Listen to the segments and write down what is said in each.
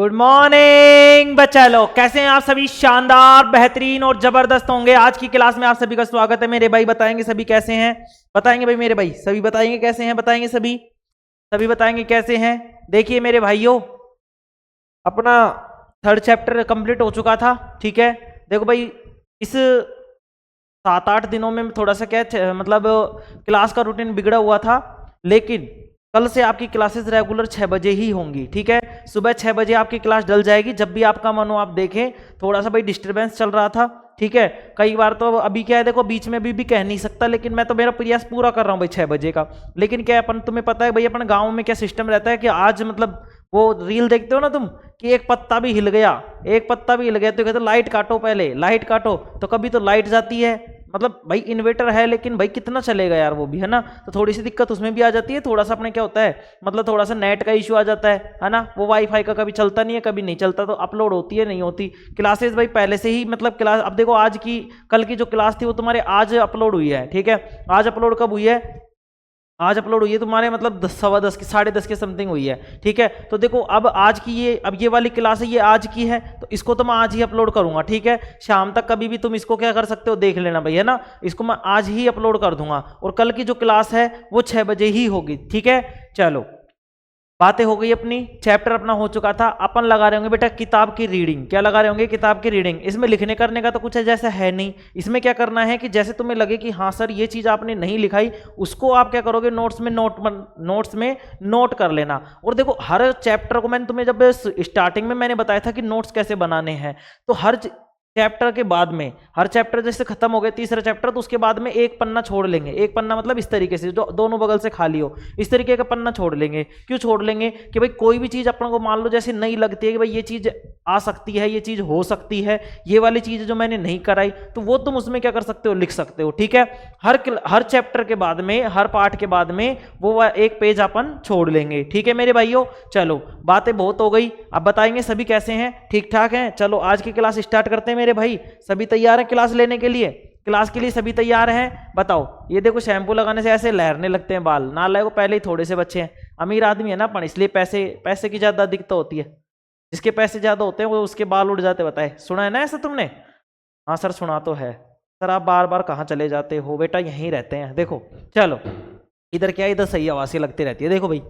Good morning बच्चा लोग, कैसे हैं आप सभी? शानदार, बेहतरीन और जबरदस्त होंगे। आज की क्लास में आप सभी का स्वागत है। मेरे भाई बताएंगे सभी कैसे हैं? बताएंगे भाई, मेरे भाई सभी बताएंगे कैसे हैं? बताएंगे सभी, सभी बताएंगे कैसे हैं? देखिए मेरे भाइयों, अपना थर्ड चैप्टर कंप्लीट हो चुका था, ठीक है। देखो भाई, इस 7-8 दिनों में थोड़ा सा क्या मतलब क्लास का रूटीन बिगड़ा हुआ था, लेकिन कल से आपकी क्लासेस रेगुलर 6 बजे ही होंगी, ठीक है। सुबह 6 बजे आपकी क्लास डल जाएगी। जब भी आपका मन हो आप देखें। थोड़ा सा भाई डिस्टरबेंस चल रहा था, ठीक है। कई बार तो अभी क्या है, देखो बीच में भी कह नहीं सकता, लेकिन मैं तो मेरा प्रयास पूरा कर रहा हूँ भाई 6 बजे का। लेकिन क्या है, अपन तुम्हें पता है भाई, अपन गाँव में क्या सिस्टम रहता है कि आज मतलब वो रील देखते हो ना तुम, कि एक पत्ता भी हिल गया, एक पत्ता भी हिल गया तो कहते लाइट काटो, पहले लाइट काटो। तो कभी तो लाइट जाती है, मतलब भाई इन्वर्टर है, लेकिन भाई कितना चलेगा यार, वो भी है ना। तो थोड़ी सी दिक्कत उसमें भी आ जाती है। थोड़ा सा अपने क्या होता है, मतलब थोड़ा सा नेट का इशू आ जाता है ना। वो वाईफाई का कभी चलता नहीं है, कभी नहीं चलता, तो अपलोड होती है नहीं होती क्लासेस भाई पहले से ही। मतलब क्लास अब देखो, आज की कल की जो क्लास थी वो तुम्हारे आज अपलोड हुई है, ठीक है। आज अपलोड कब हुई है? आज अपलोड हुई है तुम्हारे मतलब 10, 10 की 10:30 के समथिंग हुई है, ठीक है। तो देखो अब आज की ये वाली क्लास है, ये आज की है, तो इसको तो मैं आज ही अपलोड करूंगा, ठीक है। शाम तक कभी भी तुम इसको क्या कर सकते हो, देख लेना भाई, है ना। इसको मैं आज ही अपलोड कर दूंगा, और कल की जो क्लास है वो 6 बजे ही होगी, ठीक है। चलो, बातें हो गई अपनी, चैप्टर अपना हो चुका था। अपन लगा रहे होंगे बेटा किताब की रीडिंग। क्या लगा रहे होंगे? किताब की रीडिंग। इसमें लिखने करने का तो कुछ जैसा है नहीं। इसमें क्या करना है कि जैसे तुम्हें लगे कि हाँ सर ये चीज़ आपने नहीं लिखाई, उसको आप क्या करोगे, नोट्स में नोट कर लेना। और देखो हर चैप्टर को मैंने तुम्हें जब स्टार्टिंग में मैंने बताया था कि नोट्स कैसे बनाने हैं, तो हर चैप्टर के बाद में, हर चैप्टर जैसे खत्म हो गए तीसरा चैप्टर, तो उसके बाद में एक पन्ना छोड़ लेंगे। एक पन्ना मतलब इस तरीके से जो दोनों बगल से खाली हो, इस तरीके का पन्ना छोड़ लेंगे। क्यों छोड़ लेंगे? कि भाई कोई भी चीज अपन को मान लो जैसे नहीं लगती है कि भाई ये चीज आ सकती है, ये चीज हो सकती है, ये वाली चीज जो मैंने नहीं कराई, तो वो तुम उसमें क्या कर सकते हो, लिख सकते हो, ठीक है। हर चैप्टर के बाद में, हर पार्ट के बाद में वो एक पेज अपन छोड़ लेंगे, ठीक है मेरे भाइयों। चलो, बातें बहुत हो गई, अब बताएंगे सभी कैसे हैं, ठीक ठाक हैं। चलो आज की क्लास स्टार्ट करते हैं मेरे भाई। सभी तैयार हैं क्लास लेने के लिए? क्लास के लिए सभी तैयार हैं? बताओ। ये देखो शैम्पू लगाने से ऐसे लहरने लगते हैं बाल, ना लगे पहले ही थोड़े से बच्चे हैं। अमीर आदमी है ना अपन, इसलिए पैसे की ज्यादा दिक्कत होती है। जिसके पैसे ज्यादा होते हैं वो उसके बाल उड़ जाते, बताए सुना है ना ऐसा तुमने? हाँ सर सुना तो है। सर आप बार बार कहाँ चले जाते हो बेटा, यहीं रहते हैं। देखो चलो, इधर क्या, इधर सही आवाज़ें लगती रहती है। देखो भाई,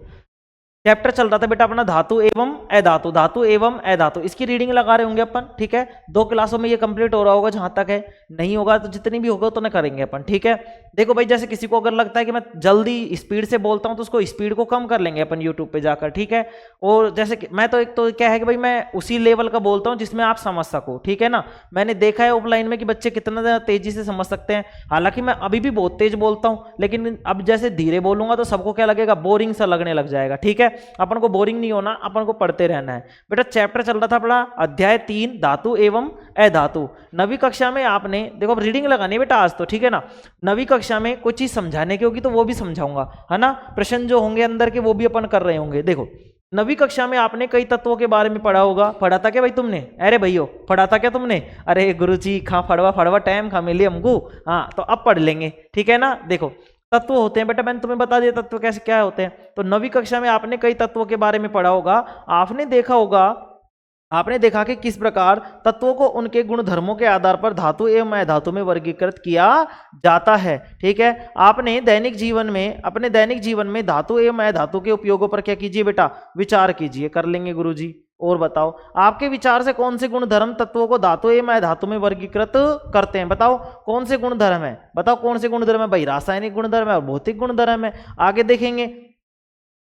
चैप्टर चल रहा था बेटा अपना धातु एवं अधातु, धातु एवं अधातु। इसकी रीडिंग लगा रहे होंगे अपन, ठीक है। 2 क्लासों में ये कंप्लीट हो रहा होगा जहां तक है, नहीं होगा तो जितनी भी होगा उतना करेंगे अपन, ठीक है। देखो भाई, जैसे किसी को अगर लगता है कि मैं जल्दी स्पीड से बोलता हूं, तो उसको स्पीड को कम कर लेंगे अपन यूट्यूब पे जाकर, ठीक है। और जैसे कि मैं तो एक तो क्या है कि भाई मैं उसी लेवल का बोलता हूँ जिसमें आप समझ सको, ठीक है ना। मैंने देखा है ऑफलाइन में कि बच्चे कितना तेजी से समझ सकते हैं। हालांकि मैं अभी भी बहुत तेज बोलता हूँ, लेकिन अब जैसे धीरे बोलूंगा तो सबको क्या लगेगा, बोरिंग सा लगने लग जाएगा, ठीक है। अपन को बोरिंग नहीं होना, अपन को पढ़ते रहना है बेटा। चैप्टर चल रहा था अपना अध्याय 3 धातु एवं अधातु। 9वीं कक्षा में आपने देखो, अब रीडिंग लगानी है बेटा आज तो, ठीक है ना। 9वीं कक्षा में कोई चीज समझाने की होगी तो वो भी समझाऊंगा, है ना। प्रश्न जो होंगे अंदर के वो भी अपन कर रहे होंगे। देखो 9वीं कक्षा में आपने कई तत्वों के बारे में पढ़ा होगा। पढ़ा था क्या भाई तुमने? अरे भैयो पढ़ा था क्या तुमने? अरे गुरुजी खा फड़वा फड़वा टाइम खा मिली हमको। हाँ तो अब पढ़ लेंगे, ठीक है ना। देखो तत्व होते हैं बेटा, मैंने तुम्हें बता दिया तत्व कैसे क्या होते हैं। तो 9वीं कक्षा में आपने कई तत्वों के बारे में पढ़ा होगा। आपने देखा कि किस प्रकार तत्वों को उनके गुण धर्मों के आधार पर धातु एवं अधातु में वर्गीकृत किया जाता है, ठीक है। आपने अपने दैनिक जीवन में धातु एवं अधातु के उपयोगों पर क्या कीजिए बेटा, विचार कीजिए। कर लेंगे गुरुजी। और बताओ, आपके विचार से कौन से गुण धर्म तत्वों को धातु एवं अधातु में वर्गीकृत करते हैं? बताओ कौन से गुण धर्म है, बताओ कौन से गुण धर्म है भाई? रासायनिक गुण धर्म है और भौतिक गुण धर्म है। आगे देखेंगे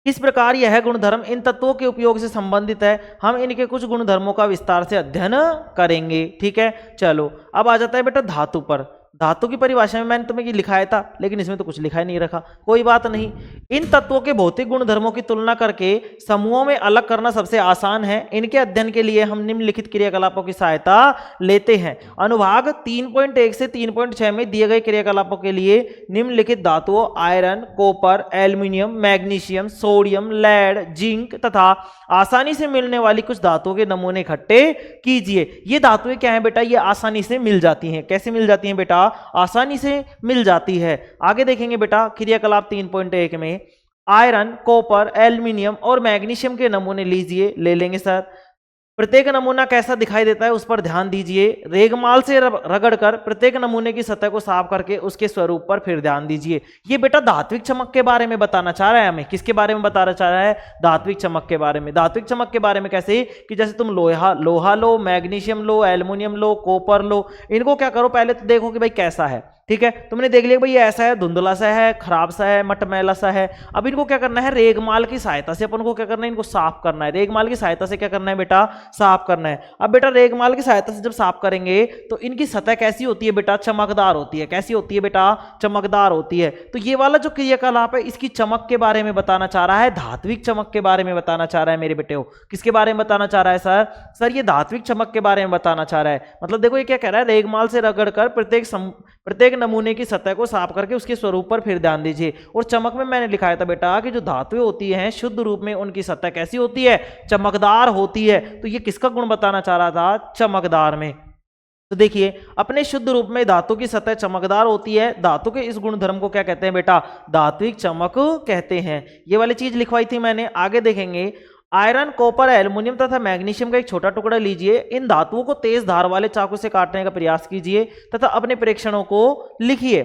किस प्रकार यह गुणधर्म इन तत्वों के उपयोग से संबंधित है। हम इनके कुछ गुणधर्मों का विस्तार से अध्ययन करेंगे, ठीक है। चलो अब आ जाता है बेटा धातु पर। धातु की परिभाषा में मैंने तुम्हें लिखाया था, लेकिन इसमें तो कुछ लिखा ही नहीं रखा, कोई बात नहीं। इन तत्वों के भौतिक गुणधर्मों की तुलना करके समूहों में अलग करना सबसे आसान है। इनके अध्ययन के लिए हम निम्नलिखित क्रियाकलापों की सहायता लेते हैं। अनुभाग 3.1 से 3.6 में दिए गए क्रियाकलापों के लिए निम्नलिखित धातुओं iron, copper, aluminium, magnesium, sodium, lead, zinc तथा आसानी से मिलने वाली कुछ धातुओं के नमूने इकट्ठे कीजिए। ये धातुएं क्या है बेटा, ये आसानी से मिल जाती हैं। कैसे मिल जाती हैं बेटा? आसानी से मिल जाती है। आगे देखेंगे बेटा क्रियाकलाप 3.1 में आयरन, कॉपर, एल्यूमिनियम और मैग्नीशियम के नमूने लीजिए। ले लेंगे सर। प्रत्येक नमूना कैसा दिखाई देता है उस पर ध्यान दीजिए। रेगमाल से रगड़कर प्रत्येक नमूने की सतह को साफ करके उसके स्वरूप पर फिर ध्यान दीजिए। ये बेटा धात्विक चमक के बारे में बताना चाह रहा है हमें। किसके बारे में बताना चाह रहा है? धात्विक चमक के बारे में। धात्विक चमक के बारे में कैसे? कि जैसे तुम लोहा लो, मैग्नीशियम लो, एल्युमिनियम लो, कॉपर लो, इनको क्या करो, पहले तो देखो कि भाई कैसा है। ठीक है, तुमने देख लिया भाई ये ऐसा है, धुंधला सा है, खराब सा है, मटमैला सा है। अब इनको क्या करना है? रेगमाल की सहायता से अपन को क्या करना है? इनको साफ करना है। रेगमाल की सहायता से क्या करना है बेटा? साफ करना है। अब बेटा रेगमाल की सहायता से जब साफ करेंगे तो इनकी सतह कैसी होती है बेटा? चमकदार होती है। कैसी होती है बेटा? चमकदार होती है। तो ये वाला जो क्रियाकलाप है इसकी चमक के बारे में बताना चाह रहा है, धात्विक चमक के बारे में बताना चाह रहा है मेरे बेटे। किसके बारे में बताना चाह रहा है सर? सर ये धात्विक चमक के बारे में बताना चाह रहा है। मतलब देखो ये क्या कह रहा है? रेगमाल से रगड़कर प्रत्येक नमूने की सतह को साफ करके उसके स्वरूप पर फिर ध्यान दीजिए। और चमक में मैंने लिखाया था बेटा कि जो धातुएं होती हैं शुद्ध रूप में उनकी सतह कैसी होती है? चमकदार होती है। तो ये किसका गुण बताना चाह रहा था? चमकदार में। तो देखिए अपने शुद्ध रूप में धातु की सतह चमकदार होती है। धातु के इस गुणधर्म को क्या कहते हैं बेटा? धात्विक चमक कहते हैं। ये वाली चीज लिखवाई थी मैंने। आगे देखेंगे, आयरन, कॉपर, एल्युमिनियम तथा मैग्नीशियम का एक छोटा टुकड़ा लीजिए। इन धातुओं को तेज धार वाले चाकू से काटने का प्रयास कीजिए तथा अपने प्रेक्षणों को लिखिए।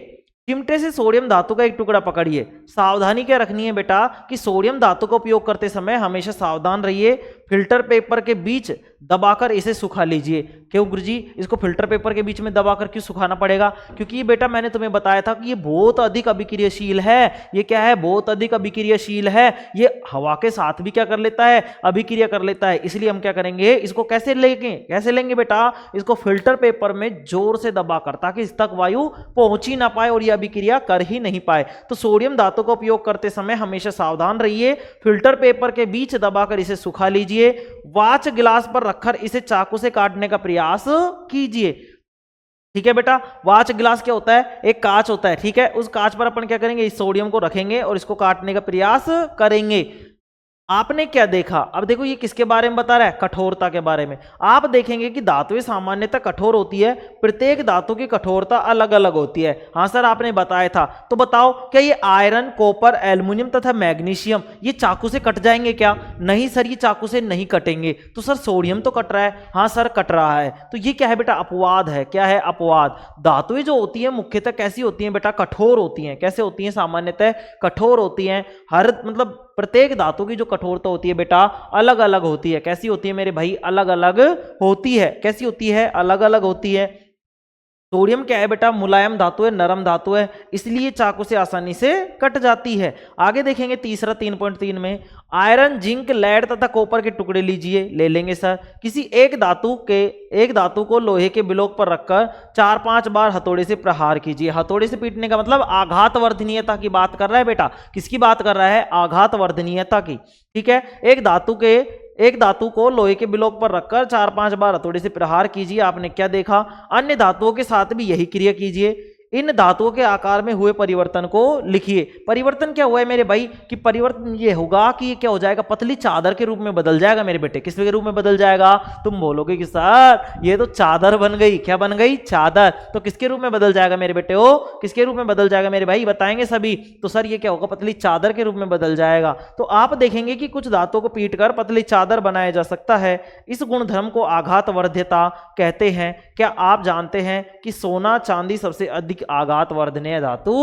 चिमटे से सोडियम धातु का एक टुकड़ा पकड़िए। सावधानी क्या रखनी है बेटा? कि सोडियम धातु का उपयोग करते समय हमेशा सावधान रहिए। फिल्टर पेपर के बीच दबाकर इसे सुखा लीजिए। क्यों गुरुजी इसको फिल्टर पेपर के बीच में दबाकर क्यों सुखाना पड़ेगा? क्योंकि ये बेटा मैंने तुम्हें बताया था कि ये बहुत अधिक अभिक्रियाशील है। ये क्या है? बहुत अधिक अभिक्रियाशील है। ये हवा के साथ भी क्या कर लेता है? अभिक्रिया कर लेता है। इसलिए हम क्या करेंगे? इसको कैसे लेंगे बेटा? इसको फिल्टर पेपर में जोर से दबाकर, ताकि इस तक वायु पहुंच ही ना पाए और ये अभिक्रिया कर ही नहीं पाए। तो सोडियम धातु का उपयोग करते समय हमेशा सावधान रहिए। फिल्टर पेपर के बीच दबाकर इसे सुखा लीजिए। वाच गिलास पर रखकर इसे चाकू से काटने का प्रयास कीजिए। ठीक है बेटा, वाच गिलास क्या होता है? एक कांच होता है। ठीक है, उस कांच पर अपन क्या करेंगे? इस सोडियम को रखेंगे और इसको काटने का प्रयास करेंगे। आपने क्या देखा? अब देखो ये किसके बारे में बता रहा है? कठोरता के बारे में। आप देखेंगे कि धातुएं सामान्यतः कठोर होती है। प्रत्येक धातु की कठोरता अलग अलग होती है। हाँ सर आपने बताया था। तो बताओ क्या ये आयरन, कॉपर, एल्युमिनियम तथा मैग्नीशियम ये चाकू से कट जाएंगे क्या? नहीं सर, ये चाकू से नहीं कटेंगे। तो सर सोडियम तो कट रहा है। हाँ सर कट रहा है। तो ये क्या है बेटा? अपवाद है। क्या है? अपवाद। धातुएं जो होती है मुख्यतः कैसी होती हैं बेटा? कठोर होती हैं। कैसे होती हैं? सामान्यतः कठोर होती हैं। मतलब प्रत्येक धातु की जो कठोरता होती है बेटा अलग अलग होती है। कैसी होती है मेरे भाई? अलग अलग होती है। कैसी होती है? अलग अलग होती है। सोडियम क्या है बेटा? मुलायम धातु है, नरम धातु है, इसलिए चाकू से आसानी से कट जाती है। आगे देखेंगे तीसरा 3.3 में, आयरन, जिंक, लेड तथा कॉपर के टुकड़े लीजिए। ले लेंगे सर। किसी एक धातु को लोहे के ब्लॉक पर रखकर 4-5 बार हथौड़े से प्रहार कीजिए। हथौड़े से पीटने का मतलब आघात वर्धनीयता की बात कर रहा है बेटा। किसकी बात कर रहा है? आघात वर्धनीयता की। ठीक है, एक धातु को लोहे के ब्लॉक पर रखकर 4-5 बार हथौड़े से प्रहार कीजिए। आपने क्या देखा? अन्य धातुओं के साथ भी यही क्रिया कीजिए। इन धातुओं के आकार में हुए परिवर्तन को लिखिए। परिवर्तन क्या हुआ है मेरे भाई? कि परिवर्तन ये होगा कि ये क्या हो जाएगा? पतली चादर के रूप में बदल जाएगा मेरे बेटे। किस के रूप में बदल जाएगा? तुम बोलोगे कि सर ये तो चादर बन गई। क्या बन गई? चादर। तो किसके रूप में बदल जाएगा मेरे बेटे? किसके रूप में बदल जाएगा मेरे भाई? बताएंगे सभी। तो सर ये क्या होगा? पतली चादर के रूप में बदल जाएगा। तो आप देखेंगे कि कुछ धातुओं को पीटकर पतली चादर बनाया जा सकता है। इस गुणधर्म को आघात वर्ध्यता कहते हैं। क्या आप जानते हैं कि सोना, चांदी सबसे अधिक आघात वर्धनीय धातु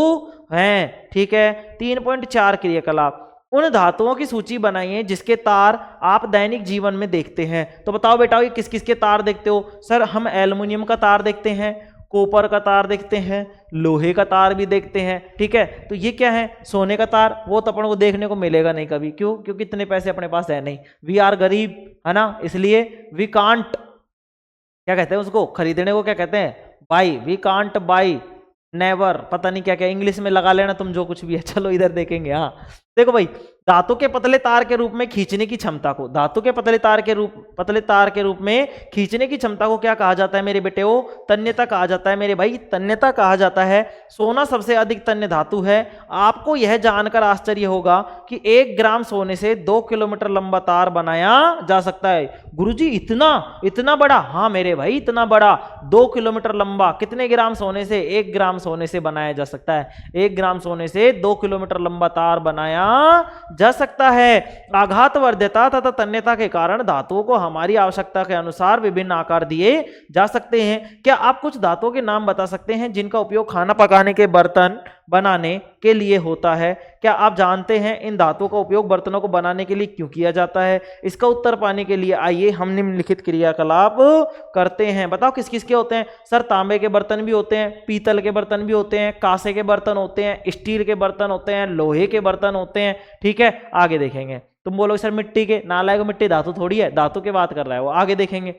हैं? ठीक है। 3.4 क्रियाकलाप, उन धातुओं की सूची बनाइए जिसके तार आप दैनिक जीवन में देखते हैं। तो बताओ बेटा ये किस किस के तार देखते हो? सर हम एल्युमिनियम का तार देखते हैं, कॉपर का तार देखते हैं, लोहे का तार भी देखते हैं। ठीक है, तो ये क्या है? सोने का तार। वो तो अपन को देखने को मिलेगा नहीं कभी। क्यों? क्योंकि इतने पैसे अपने पास है नहीं। वी आर गरीब, है ना, इसलिए वी कांट, क्या कहते हैं उसको? खरीदने को क्या कहते हैं? Buy. We can't buy, never, पता नहीं क्या क्या इंग्लिश में लगा लेना तुम जो कुछ भी है। चलो इधर देखेंगे। हाँ देखो भाई, धातु के पतले तार के रूप में खींचने की क्षमता को, धातु के पतले तार के रूप में खींचने की क्षमता को क्या कहा जाता है मेरे बेटे? तन्यता कहा जाता है मेरे भाई। तन्यता कहा जाता है। सोना सबसे अधिक तन्य धातु है। आपको यह जानकर आश्चर्य होगा कि 1 ग्राम सोने से 2 किलोमीटर लंबा तार बनाया जा सकता है। गुरुजी इतना बड़ा? हाँ मेरे भाई इतना बड़ा। 2 किलोमीटर लंबा कितने ग्राम सोने से? 1 ग्राम सोने से बनाया जा सकता है। 1 ग्राम सोने से 2 किलोमीटर लंबा तार बनाया जा सकता है। आघातवर्ध्यता तथा तन्यता के कारण धातुओं को हमारी आवश्यकता के अनुसार विभिन्न आकार दिए जा सकते हैं। क्या आप कुछ धातुओं के नाम बता सकते हैं जिनका उपयोग खाना पकाने के बर्तन बनाने के लिए होता है? क्या आप जानते हैं इन धातुओं का उपयोग बर्तनों को बनाने के लिए क्यों किया जाता है? इसका उत्तर पाने के लिए आइए हम निम्नलिखित क्रियाकलाप करते हैं। बताओ किस किस के होते हैं? सर तांबे के बर्तन भी होते हैं, पीतल के बर्तन भी होते हैं, कांसे के बर्तन होते हैं, स्टील के बर्तन होते हैं, लोहे के बर्तन होते हैं। ठीक है, आगे देखेंगे। तुम बोलो सर मिट्टी के, नालायक मिट्टी धातु थोड़ी है, धातु की बात कर रहा है वो। आगे देखेंगे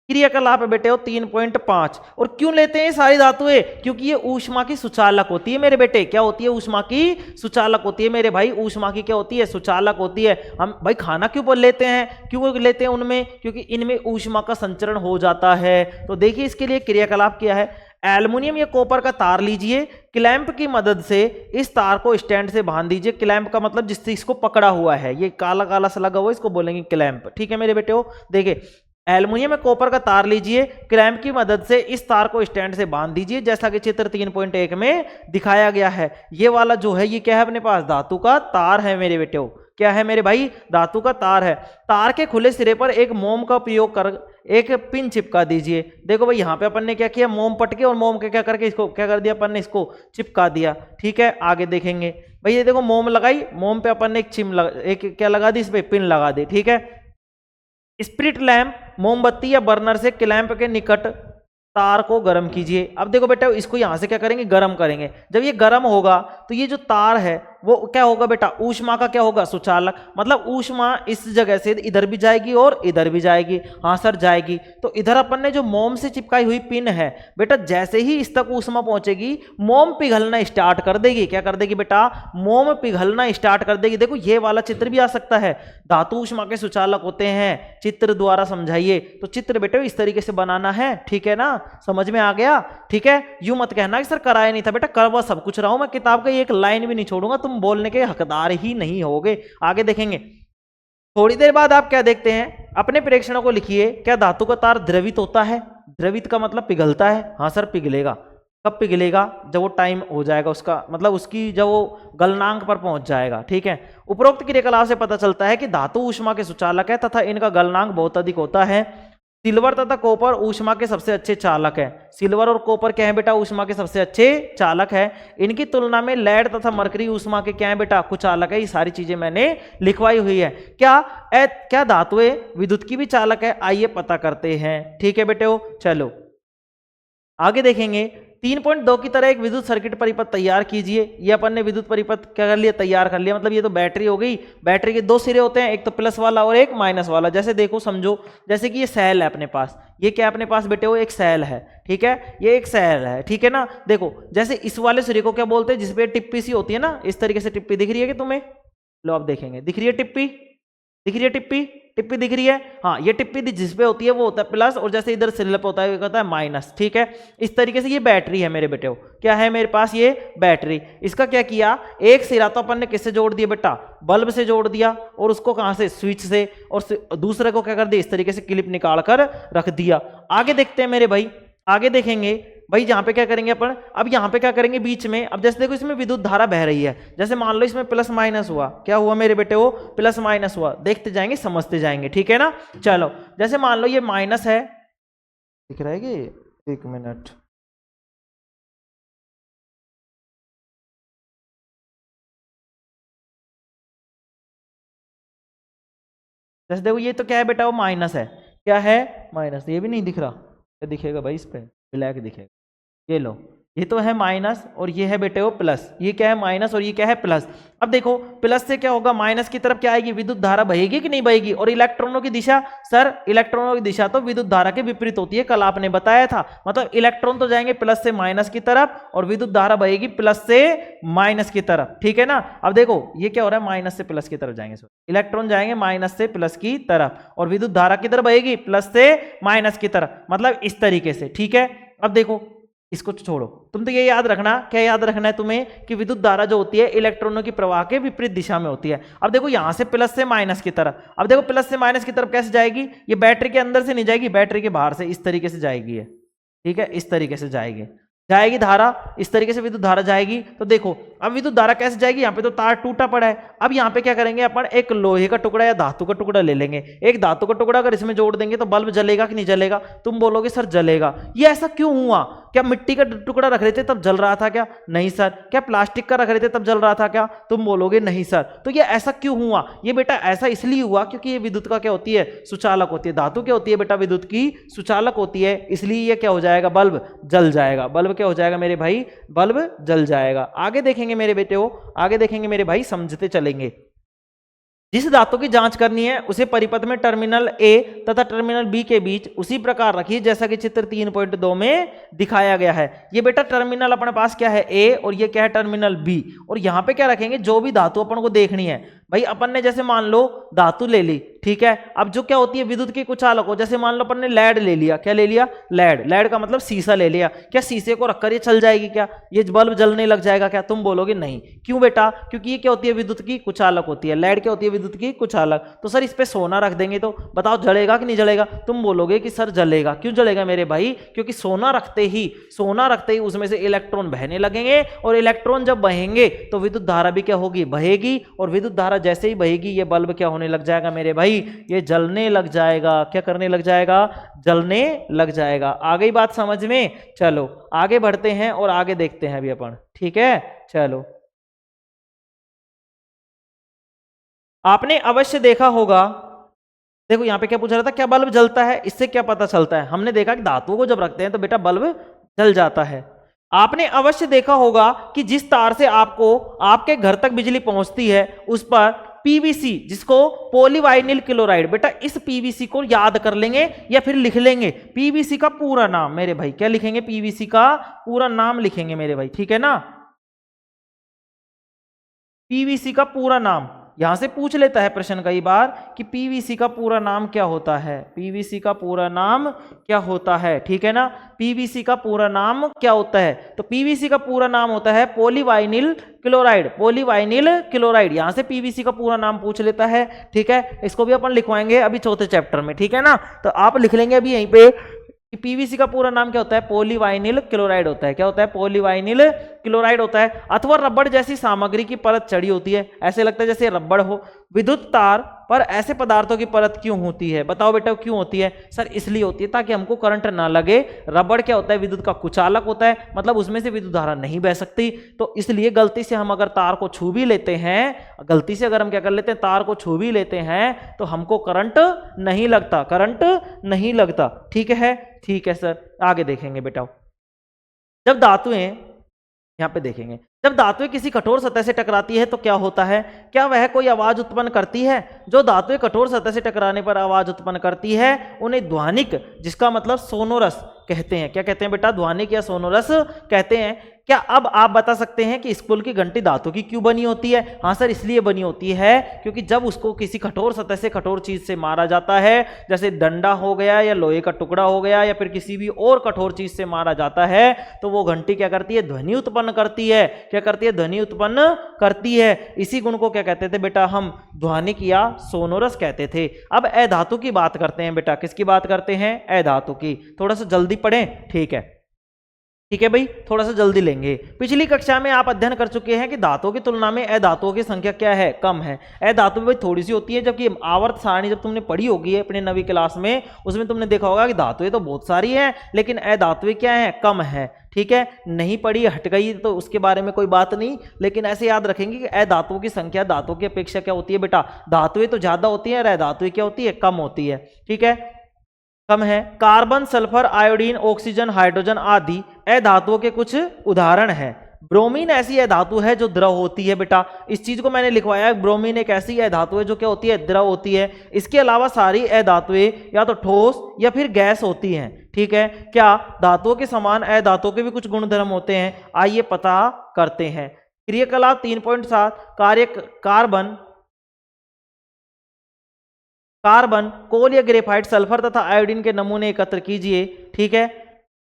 क्रियाकलाप है बेटे वो 3.5। और क्यों लेते हैं सारी धातुएं? क्योंकि ये ऊष्मा की सुचालक होती है मेरे बेटे। क्या होती है? ऊष्मा की सुचालक होती है मेरे भाई। ऊष्मा की क्या होती है? सुचालक होती है। हम भाई खाना क्यों लेते हैं? क्यों लेते हैं उनमें? क्योंकि इनमें ऊष्मा का संचरण हो जाता है। तो देखिए इसके लिए क्रियाकलाप क्या है। एल्युमिनियम या कॉपर का तार लीजिए, क्लैंप की मदद से इस तार को स्टैंड से बांध दीजिए। क्लैंप का मतलब जिससे इसको पकड़ा हुआ है, ये काला काला सा लगा हुआ, इसको बोलेंगे क्लैंप। ठीक है मेरे बेटे हो, देखिए एल्युमिनियम या कॉपर का तार लीजिए, क्लैंप की मदद से इस तार को स्टैंड से बांध दीजिए, जैसा कि चित्र 3.1 में दिखाया गया है। ये वाला जो है ये क्या है अपने पास? धातु का तार है मेरे बेटे। क्या है मेरे भाई? धातु का तार है। तार के खुले सिरे पर एक मोम का उपयोग कर एक पिन चिपका दीजिए। देखो भाई यहाँ पे अपन ने क्या किया? मोम पटके और मोम के क्या करके इसको क्या कर दिया अपन ने? इसको चिपका दिया। ठीक है, आगे देखेंगे भाई। ये देखो मोम लगाई, मोम पे अपन ने एक क्या लगा दी? इस पे पिन लगा दी। ठीक है, स्पिरिट लैंप मोमबत्ती या बर्नर से क्लैंप के निकट तार को गर्म कीजिए। अब देखो बेटा इसको यहां से क्या करेंगे? गर्म करेंगे। जब ये गर्म होगा तो ये जो तार है वो क्या होगा बेटा? ऊष्मा का क्या होगा? सुचालक। मतलब ऊष्मा इस जगह से इधर भी जाएगी और इधर भी जाएगी। हाँ सर जाएगी। तो इधर अपन ने जो मोम से चिपकाई हुई पिन है बेटा, जैसे ही इस तक ऊष्मा पहुंचेगी मोम पिघलना स्टार्ट कर देगी। क्या कर देगी बेटा? मोम पिघलना स्टार्ट कर देगी। देखो ये वाला चित्र भी आ सकता है। धातु ऊष्मा के सुचालक होते हैं, चित्र द्वारा समझाइए। तो चित्र बेटे इस तरीके से बनाना है। ठीक है ना, समझ में आ गया? ठीक है, यूं मत कहना कि सर कराया नहीं था। बेटा करवा सब कुछ रहा हूं मैं, किताब का एक लाइन भी नहीं छोड़ूंगा, तुम बोलने के हकदार ही नहीं होगे। आगे देखेंगे। थोड़ी देर बाद आप क्या देखते हैं? अपने प्रेक्षणों को लिखिए। क्या धातु का तार द्रवित होता है? द्रवित का मतलब पिघलता है। हाँ सर पिघलेगा। कब पिघलेगा? जब वो टाइम हो जाएगा उसका, मतलब उसकी जब वो गलनांक पर पहुंच जाएगा। ठीक है, उपरोक्त क्रियाकलाप से पता चलता है कि धातु ऊष्मा के सुचालक है तथा इनका गलनांक बहुत अधिक होता है। सिल्वर तथा कॉपर ऊष्मा के सबसे अच्छे चालक है। सिल्वर और कॉपर क्या है बेटा? ऊष्मा के सबसे अच्छे चालक है। इनकी तुलना में लेड तथा मरकरी ऊष्मा के क्या है बेटा? कुछ चालक है। ये सारी चीजें मैंने लिखवाई हुई है। क्या धातुएं विद्युत की भी चालक है? आइए पता करते हैं। ठीक है बेटे, चलो आगे देखेंगे। 3.2 की तरह एक विद्युत सर्किट परिपथ तैयार कीजिए। ये अपन ने विद्युत परिपथ क्या कर लिया? तैयार कर लिया। मतलब ये तो बैटरी हो गई। बैटरी के 2 सिरे होते हैं, एक तो प्लस वाला और एक माइनस वाला। जैसे देखो समझो, जैसे कि ये सेल है अपने पास। ये क्या अपने पास बेटे? वो एक सेल है। ठीक है, ये एक सेल है। ठीक है ना, देखो जैसे इस वाले सिरे को क्या बोलते हैं? जिसपे टिप्पी सी होती है ना, इस तरीके से टिप्पी दिख रही है कि तुम्हें? लो आप देखेंगे, दिख रही है टिप्पी? दिख रही है टिप्पी? टिप्पी दिख रही है? हाँ, ये टिप्पी जिसपे होती है वो होता है प्लस, और जैसे इधर स्लिप होता है वो होता है माइनस। ठीक है, इस तरीके से ये बैटरी है मेरे बेटे। क्या है मेरे पास? ये बैटरी। इसका क्या किया? एक सिरा तो अपन ने किससे जोड़ दिया बेटा? बल्ब से जोड़ दिया। और उसको कहां से? स्विच से। और दूसरे को क्या कर दिया? इस तरीके से क्लिप निकाल कर रख दिया। आगे देखते हैं मेरे भाई, आगे देखेंगे भाई। यहाँ पे क्या करेंगे अपन? अब यहाँ पे क्या करेंगे बीच में? अब जैसे देखो इसमें विद्युत धारा बह रही है। जैसे मान लो इसमें प्लस माइनस हुआ। क्या हुआ मेरे बेटे? वो प्लस माइनस हुआ। देखते जाएंगे, समझते जाएंगे। ठीक है ना, चलो जैसे मान लो ये माइनस है, दिख रहा है कि? एक मिनट, जैसे देखो ये तो क्या है बेटा? वो माइनस है। क्या है? माइनस। ये भी नहीं दिख रहा? क्या दिखेगा भाई? इस पे ब्लैक दिखेगा। ये लो, ये तो है माइनस और ये है बेटे वो प्लस। ये क्या है? माइनस और ये क्या है? प्लस। अब देखो प्लस से क्या होगा? माइनस की तरफ क्या आएगी? विद्युत धारा बहेगी कि नहीं बहेगी? और इलेक्ट्रॉनों की दिशा? सर इलेक्ट्रॉनों की दिशा तो विद्युत धारा के विपरीत होती है, कल आपने बताया था। मतलब इलेक्ट्रॉन तो जाएंगे प्लस से माइनस की तरफ और विद्युत धारा बहेगी प्लस से माइनस की तरफ। ठीक है ना, अब देखो ये क्या हो रहा है? माइनस से प्लस की तरफ जाएंगे। इलेक्ट्रॉन जाएंगे माइनस से प्लस की तरफ और विद्युत धारा किधर बहेगी? प्लस से माइनस की तरफ। मतलब इस तरीके से। ठीक है, अब देखो इसको छोड़ो, तुम तो ये याद रखना, क्या याद रखना है तुम्हें कि विद्युत धारा जो होती है इलेक्ट्रॉनों की प्रवाह के विपरीत दिशा में होती है। अब देखो यहां से प्लस से माइनस की तरफ, अब देखो प्लस से माइनस की तरफ कैसे जाएगी, ये बैटरी के अंदर से नहीं जाएगी, बैटरी के बाहर से इस तरीके से जाएगी ये, ठीक है, इस तरीके से जाएगी धारा, इस तरीके से विद्युत धारा जाएगी। तो देखो अब विद्युत धारा कैसे जाएगी, यहाँ पे तो तार टूटा पड़ा है, अब यहाँ पे क्या करेंगे अपन, एक लोहे का टुकड़ा या धातु का टुकड़ा ले लेंगे, एक धातु का टुकड़ा अगर इसमें जोड़ देंगे तो बल्ब जलेगा कि नहीं जलेगा, तुम बोलोगे सर जलेगा। ये ऐसा क्यों हुआ, क्या मिट्टी का टुकड़ा रख रहे थे तब जल रहा था क्या, नहीं सर। क्या प्लास्टिक का रख रहे थे तब जल रहा था क्या, तुम बोलोगे नहीं सर। तो ये ऐसा क्यों हुआ, ये बेटा ऐसा इसलिए हुआ क्योंकि ये विद्युत का क्या होती है, सुचालक होती है। धातु क्या होती है बेटा, विद्युत की सुचालक होती है, इसलिए ये क्या हो जाएगा, बल्ब जल जाएगा। बल्ब क्या हो जाएगा मेरे भाई, बल्ब जल जाएगा। आगे देखेंगे मेरे बेटे हो, आगे देखेंगे मेरे भाई, समझते चलेंगे। जिस धातु की जांच करनी है उसे परिपथ में टर्मिनल ए तथा टर्मिनल बी के बीच उसी प्रकार रखिए जैसा कि चित्र 3.2 में दिखाया गया है। ये बेटा टर्मिनल अपने पास क्या है, ए, और ये क्या है, टर्मिनल बी। और यहां पे क्या रखेंगे, जो भी धातु अपन को देखनी है भाई, अपन ने जैसे मान लो धातु ले ली, ठीक है। अब जो क्या होती है विद्युत की कुचालक हो, जैसे मान लो अपन ने लेड ले लिया, क्या ले लिया, लेड का मतलब शीशा ले लिया। क्या शीशे को रखकर ये चल जाएगी क्या, ये बल्ब जलने लग जाएगा क्या, तुम बोलोगे नहीं। क्यों बेटा, क्योंकि ये क्या होती है, विद्युत की कुचालक होती है। लेड क्या होती है, विद्युत की कुचालक। तो सर इस पे सोना रख देंगे तो बताओ जलेगा कि नहीं जलेगा, तुम बोलोगे कि सर जलेगा। क्यों जलेगा मेरे भाई, क्योंकि सोना रखते ही उसमें से इलेक्ट्रॉन बहने लगेंगे, और इलेक्ट्रॉन जब बहेंगे तो विद्युत धारा भी क्या होगी, बहेगी, और विद्युत धारा जैसे ही बहेगी ये बल्ब क्या होने लग जाएगा मेरे भाई, ये जलने लग जाएगा। क्या करने लग जाएगा, जलने लग जाएगा। आ गई बात समझ में, चलो आगे बढ़ते हैं और आगे देखते हैं अभी अपन, ठीक है। चलो आपने अवश्य देखा होगा, देखो यहां पे क्या पूछ रहा था, क्या बल्ब जलता है, इससे क्या पता चलता है, हमने देखा कि धातुओं को जब रखते हैं तो बेटा बल्ब जल जाता है। आपने अवश्य देखा होगा कि जिस तार से आपको आपके घर तक बिजली पहुंचती है उस पर पीवीसी, जिसको पॉलीवाइनिल क्लोराइड, बेटा इस पीवीसी को याद कर लेंगे या फिर लिख लेंगे, पीवीसी का पूरा नाम मेरे भाई, क्या लिखेंगे, पीवीसी का पूरा नाम लिखेंगे मेरे भाई, ठीक है ना। पीवीसी का पूरा नाम, यहां से पूछ लेता है प्रश्न कई बार कि पीवीसी का पूरा नाम क्या होता है, पीवीसी का पूरा नाम क्या होता है, ठीक है ना। पीवीसी का पूरा नाम क्या होता है, तो पीवीसी का पूरा नाम होता है पॉलीवाइनिल क्लोराइड, पॉलीवाइनिल क्लोराइड। यहां से पीवीसी का पूरा नाम पूछ लेता है, ठीक है। इसको भी अपन लिखवाएंगे अभी चौथे चैप्टर में, ठीक है ना। तो आप लिख लेंगे अभी यहीं पे पीवीसी का पूरा नाम क्या होता है, पॉलीवाइनिल क्लोराइड होता है। क्या होता है, पॉलीवाइनिल क्लोराइड होता है। अथवा रबड़ जैसी सामग्री की परत चढ़ी होती है, ऐसे लगता है जैसे रबड़ हो। विद्युत तार पर ऐसे पदार्थों की परत क्यों होती है, बताओ बेटा क्यों होती है। सर इसलिए होती है ताकि हमको करंट ना लगे। रबड़ क्या होता है, विद्युत का कुचालक होता है, मतलब उसमें से विद्युत धारा नहीं बह सकती। तो इसलिए गलती से हम अगर तार को छू भी लेते हैं, गलती से अगर हम क्या कर लेते हैं, तार को छू भी लेते हैं तो हमको करंट नहीं लगता, करंट नहीं लगता, ठीक है। ठीक है सर, आगे देखेंगे बेटा। जब धातुएं, यहां पे देखेंगे, जब धातुएं किसी कठोर सतह से टकराती है तो क्या होता है, क्या वह कोई आवाज उत्पन्न करती है। जो धातुएं कठोर सतह से टकराने पर आवाज उत्पन्न करती है उन्हें ध्वनिक, जिसका मतलब सोनोरस कहते हैं। क्या कहते हैं बेटा, ध्वनिक या सोनोरस कहते हैं। क्या अब आप बता सकते हैं कि स्कूल की घंटी धातु की क्यों बनी होती है। हाँ सर, इसलिए बनी होती है क्योंकि जब उसको किसी कठोर सतह से कठोर चीज से मारा जाता है, जैसे डंडा हो गया या लोहे का टुकड़ा हो गया या फिर किसी भी और कठोर चीज से मारा जाता है, तो वो घंटी क्या करती है, ध्वनि उत्पन्न करती है। क्या करती है, ध्वनि उत्पन्न करती है। इसी गुण को क्या कहते थे बेटा, हम ध्वनिक या सोनोरस कहते थे। अब अधातु की बात करते हैं बेटा, किसकी बात करते हैं, अधातु की। थोड़ा सा जल्दी पढ़ें, ठीक है, ठीक है भाई, थोड़ा सा जल्दी लेंगे। पिछली कक्षा में आप अध्ययन कर चुके हैं कि धातुओं की तुलना में अधातुओं की संख्या क्या है, कम है। अधातु भाई थोड़ी सी होती है, जबकि आवर्त सारणी जब तुमने पढ़ी होगी अपने 9वीं क्लास में, उसमें तुमने देखा होगा कि धातुएं तो बहुत सारी हैं लेकिन अधातुएं क्या है, कम है, ठीक है। नहीं पढ़ी, हट गई तो उसके बारे में कोई बात नहीं, लेकिन ऐसे याद रखेंगे कि अधातुओं की संख्या धातुओं की अपेक्षा क्या होती है बेटा, धातुएं तो ज्यादा होती है और अधातुएं क्या होती है, कम होती है, ठीक है, कम है। Carbon, sulphur, iodine, oxygen, hydrogen आदि अधातुओं के कुछ उदाहरण हैं। ब्रोमीन ऐसी अधातु है जो द्रव होती है बेटा, इस चीज को मैंने लिखवाया है। ब्रोमीन एक ऐसी अधातु है जो क्या होती है, द्रव होती है। इसके अलावा सारी अधातुएं या तो ठोस या फिर गैस होती हैं, ठीक है। क्या धातुओं के समान अधातुओं के भी कुछ गुणधर्म होते हैं, आइए पता करते हैं। क्रियाकलाप 3.7 कार्य, कार्बन, कोल या ग्रेफाइट, सल्फर तथा आयोडीन के नमूने एकत्र कीजिए, ठीक है।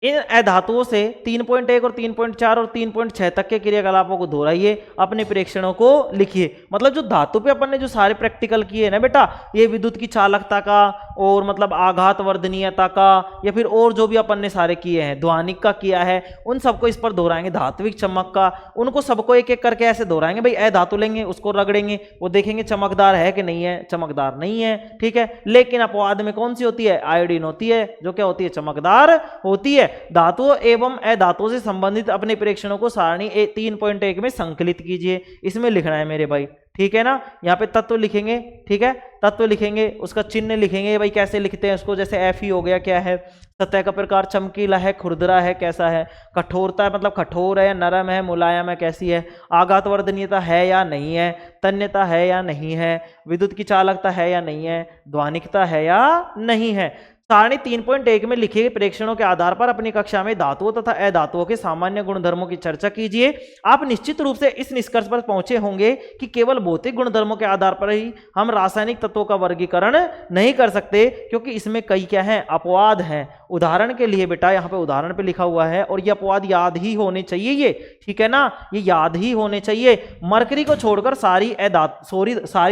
इन अधातुओं से 3.1 और 3.4 और 3.6 तक के क्रियाकलापों को दोहराइए, अपने प्रेक्षणों को लिखिए। मतलब जो धातु पे अपन ने जो सारे प्रैक्टिकल किए ना बेटा, ये विद्युत की चालकता का और मतलब आघात वर्धनीयता का, या फिर और जो भी अपन ने सारे किए हैं, ध्वनिक का किया है, उन सबको इस पर दोहराएंगे। धात्विक चमक का, उनको सबको एक एक करके ऐसे दोहराएंगे। भाई अधातु लेंगे, उसको रगड़ेंगे, वो देखेंगे चमकदार है कि नहीं है, चमकदार नहीं है, ठीक है। लेकिन अपवाद में कौन सी होती है? आयोडीन होती है, जो क्या होती है? चमकदार होती है। धातुओं एवं अधातुओं से संबंधित अपने प्रेक्षणों को सारणी 3.1 में संकलित कीजिए। इसमें लिखना है मेरे भाई, ठीक है ना। यहाँ पे तत्व लिखेंगे, ठीक है, तत्व लिखेंगे, उसका चिन्ह लिखेंगे। भाई कैसे लिखते हैं उसको? जैसे Fe हो गया, क्या है? सतह का प्रकार चमकीला है, खुरदरा है, कैसा है? कठोरता है, मतलब कठोर है या नरम है, मुलायम है, कैसी है? आघात वर्धनीयता है या नहीं है? तन्यता है या नहीं है? विद्युत की चालकता है या नहीं है? ध्वनिकता है या नहीं है? सारणी 3.1 में लिखे गए प्रेक्षणों के आधार पर अपनी कक्षा में धातुओं तथा अधातुओं के सामान्य गुणधर्मों की चर्चा कीजिए। आप निश्चित रूप से इस निष्कर्ष पर पहुंचे होंगे कि केवल भौतिक गुणधर्मों के आधार पर ही हम रासायनिक तत्वों का वर्गीकरण नहीं कर सकते, क्योंकि इसमें कई क्या है? अपवाद हैं। उदाहरण के लिए बेटा, यहाँ पे उदाहरण पे लिखा हुआ है, और ये अपवाद याद ही होने चाहिए, ये ठीक है ना, ये याद ही होने चाहिए। मरकरी को छोड़कर सारी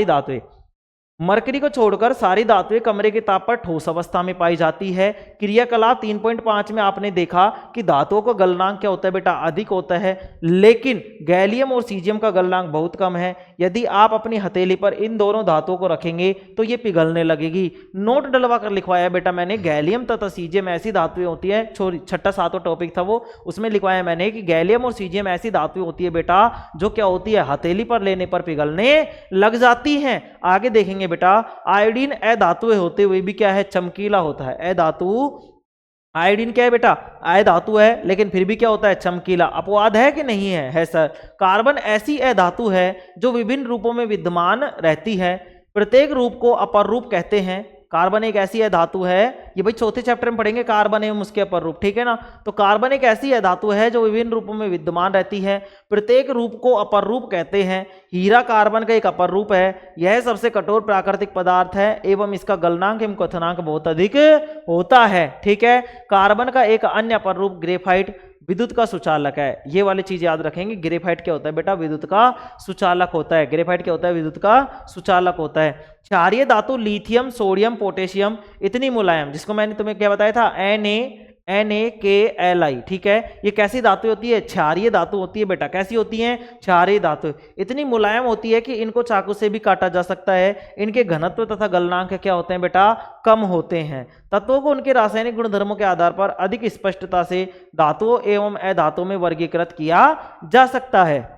धातुएं, मरकरी को छोड़कर सारी धातुएं कमरे के ताप पर ठोस अवस्था में पाई जाती है। क्रियाकलाप 3.5 में आपने देखा कि धातुओं का गलनांक क्या होता है बेटा? अधिक होता है, लेकिन गैलियम और सीजियम का गलनांक बहुत कम है। यदि आप अपनी हथेली पर इन दोनों धातुओं को रखेंगे तो ये पिघलने लगेगी। नोट डलवा कर लिखवाया बेटा मैंने, गैलियम तथा सीजियम ऐसी धातुएं होती है, छठा सातवां टॉपिक था वो, उसमें लिखवाया मैंने कि गैलियम और सीजियम ऐसी धातुएं होती है बेटा जो क्या होती है? हथेली पर लेने पर पिघलने लग जाती हैं। आगे देखेंगे बेटा, आयोडीन अधातु होते हुए भी क्या है? चमकीला होता है। अधातु, आयोडीन क्या है बेटा? अधातु है, लेकिन फिर भी क्या होता है? चमकीला। अपवाद है कि नहीं है? है सर। कार्बन ऐसी अधातु है जो विभिन्न रूपों में विद्यमान रहती है। प्रत्येक रूप को अपर रूप कहते हैं। कार्बन एक ऐसी अधातु है, ये भाई चौथे चैप्टर में पढ़ेंगे, कार्बन एवं उसके अपर रूप, ठीक है ना। तो कार्बन एक ऐसी अधातु है जो विभिन्न रूपों में विद्यमान रहती है। प्रत्येक रूप को अपर रूप कहते हैं। हीरा कार्बन का एक अपर रूप है। यह सबसे कठोर प्राकृतिक पदार्थ है एवं इसका गलनांक एवं क्वथनांक बहुत अधिक होता है, ठीक है। कार्बन का एक अन्य अपर रूप ग्रेफाइट विद्युत का सुचालक है। ये वाली चीज याद रखेंगे। ग्रेफाइट क्या होता है बेटा? विद्युत का सुचालक होता है। ग्रेफाइट क्या होता है? विद्युत का सुचालक होता है। क्षारीय धातु लिथियम, सोडियम, पोटेशियम इतनी मुलायम, जिसको मैंने तुम्हें क्या बताया था? NaKli, ठीक है। ये कैसी धातु होती है? क्षारीय धातु होती है बेटा। कैसी होती है? क्षारीय धातु। इतनी मुलायम होती है कि इनको चाकू से भी काटा जा सकता है। इनके घनत्व तथा गलनांक क्या होते हैं बेटा? कम होते हैं। तत्वों को उनके रासायनिक गुणधर्मों के आधार पर अधिक स्पष्टता से धातुओं एवं अधातुओं में वर्गीकृत किया जा सकता है।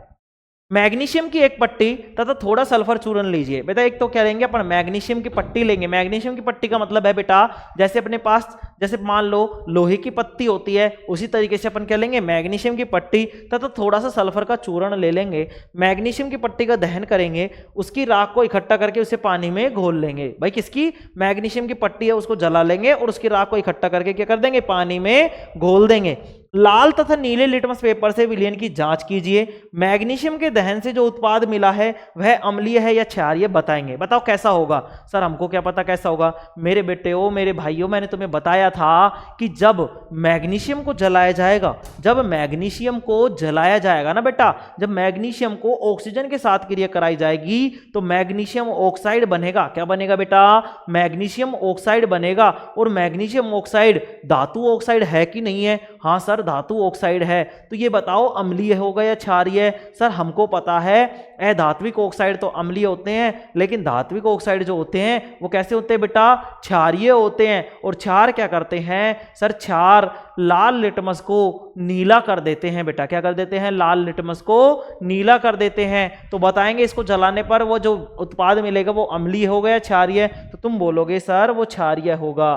मैग्नीशियम की एक पट्टी तथा थोड़ा सल्फर चूर्ण लीजिए। बेटा एक तो क्या लेंगे अपन? मैग्नीशियम की पट्टी लेंगे। मैग्नीशियम की पट्टी का मतलब है बेटा, जैसे अपने पास, जैसे मान लो लोहे की पत्ती होती है, उसी तरीके से अपन क्या लेंगे? मैग्नीशियम की पट्टी तथा थोड़ा सा सल्फर का चूर्ण ले लेंगे। मैग्नीशियम की पट्टी का दहन करेंगे, उसकी राख को इकट्ठा करके उसे पानी में घोल लेंगे। भाई किसकी? मैग्नीशियम की पट्टी है, उसको जला लेंगे और उसकी राख को इकट्ठा करके क्या कर देंगे? पानी में घोल देंगे। लाल तथा नीले लिटमस पेपर से विलयन की जांच कीजिए। मैग्नीशियम के दहन से जो उत्पाद मिला है वह अम्लीय है या क्षारीय, बताएंगे। बताओ कैसा होगा? सर हमको क्या पता कैसा होगा। मेरे बेटे मेरे भाइयों, मैंने तुम्हें बताया था कि जब मैग्नीशियम को जलाया जाएगा, जब मैग्नीशियम को जलाया जाएगा ना बेटा, जब मैग्नीशियम को ऑक्सीजन के साथ क्रिया कराई जाएगी तो मैग्नीशियम ऑक्साइड बनेगा। क्या बनेगा बेटा? मैग्नीशियम ऑक्साइड बनेगा। और मैग्नीशियम ऑक्साइड धातु ऑक्साइड है कि नहीं है? हाँ सर धातु ऑक्साइड है। तो ये बताओ अम्लीय होगा या क्षारीय? सर हमको पता है अधात्विक ऑक्साइड तो अम्लीय होते हैं, लेकिन धात्विक ऑक्साइड जो होते हैं वो कैसे होते हैं बेटा? क्षारीय होते हैं। और क्षार क्या करते हैं? सर क्षार लाल लिटमस को नीला कर देते हैं बेटा। क्या कर देते हैं? लाल लिटमस को नीला कर देते हैं। तो बताएंगे इसको जलाने पर वो जो उत्पाद मिलेगा वो अम्लीय होगा या क्षारीय? तो तुम बोलोगे सर वो क्षारीय होगा।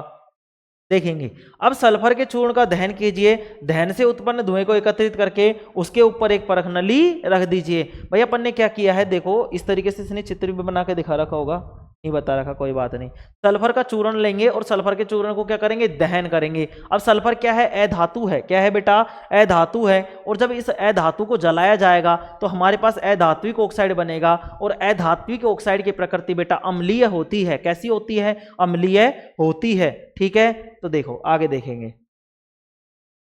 देखेंगे अब सल्फर के चूर्ण का दहन कीजिए। दहन से उत्पन्न धुएं को एकत्रित करके उसके ऊपर एक परख नली रख दीजिए। भाई अपन ने क्या किया है, देखो इस तरीके से इसने चित्र भी बना के दिखा रखा होगा, नहीं बता रखा, कोई बात नहीं। सल्फर का चूर्ण लेंगे और सल्फर के चूर्ण को क्या करेंगे? दहन करेंगे। अब सल्फर क्या है? अधातु है। क्या है बेटा? अधातु है। और जब इस अधातु को जलाया जाएगा तो हमारे पास अधात्विक ऑक्साइड बनेगा। और अधात्विक ऑक्साइड की प्रकृति बेटा अम्लीय होती है। कैसी होती है? अम्लीय होती है। ठीक है, तो देखो आगे देखेंगे।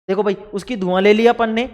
देखो भाई, उसकी धुआं ले लिया अपन ने,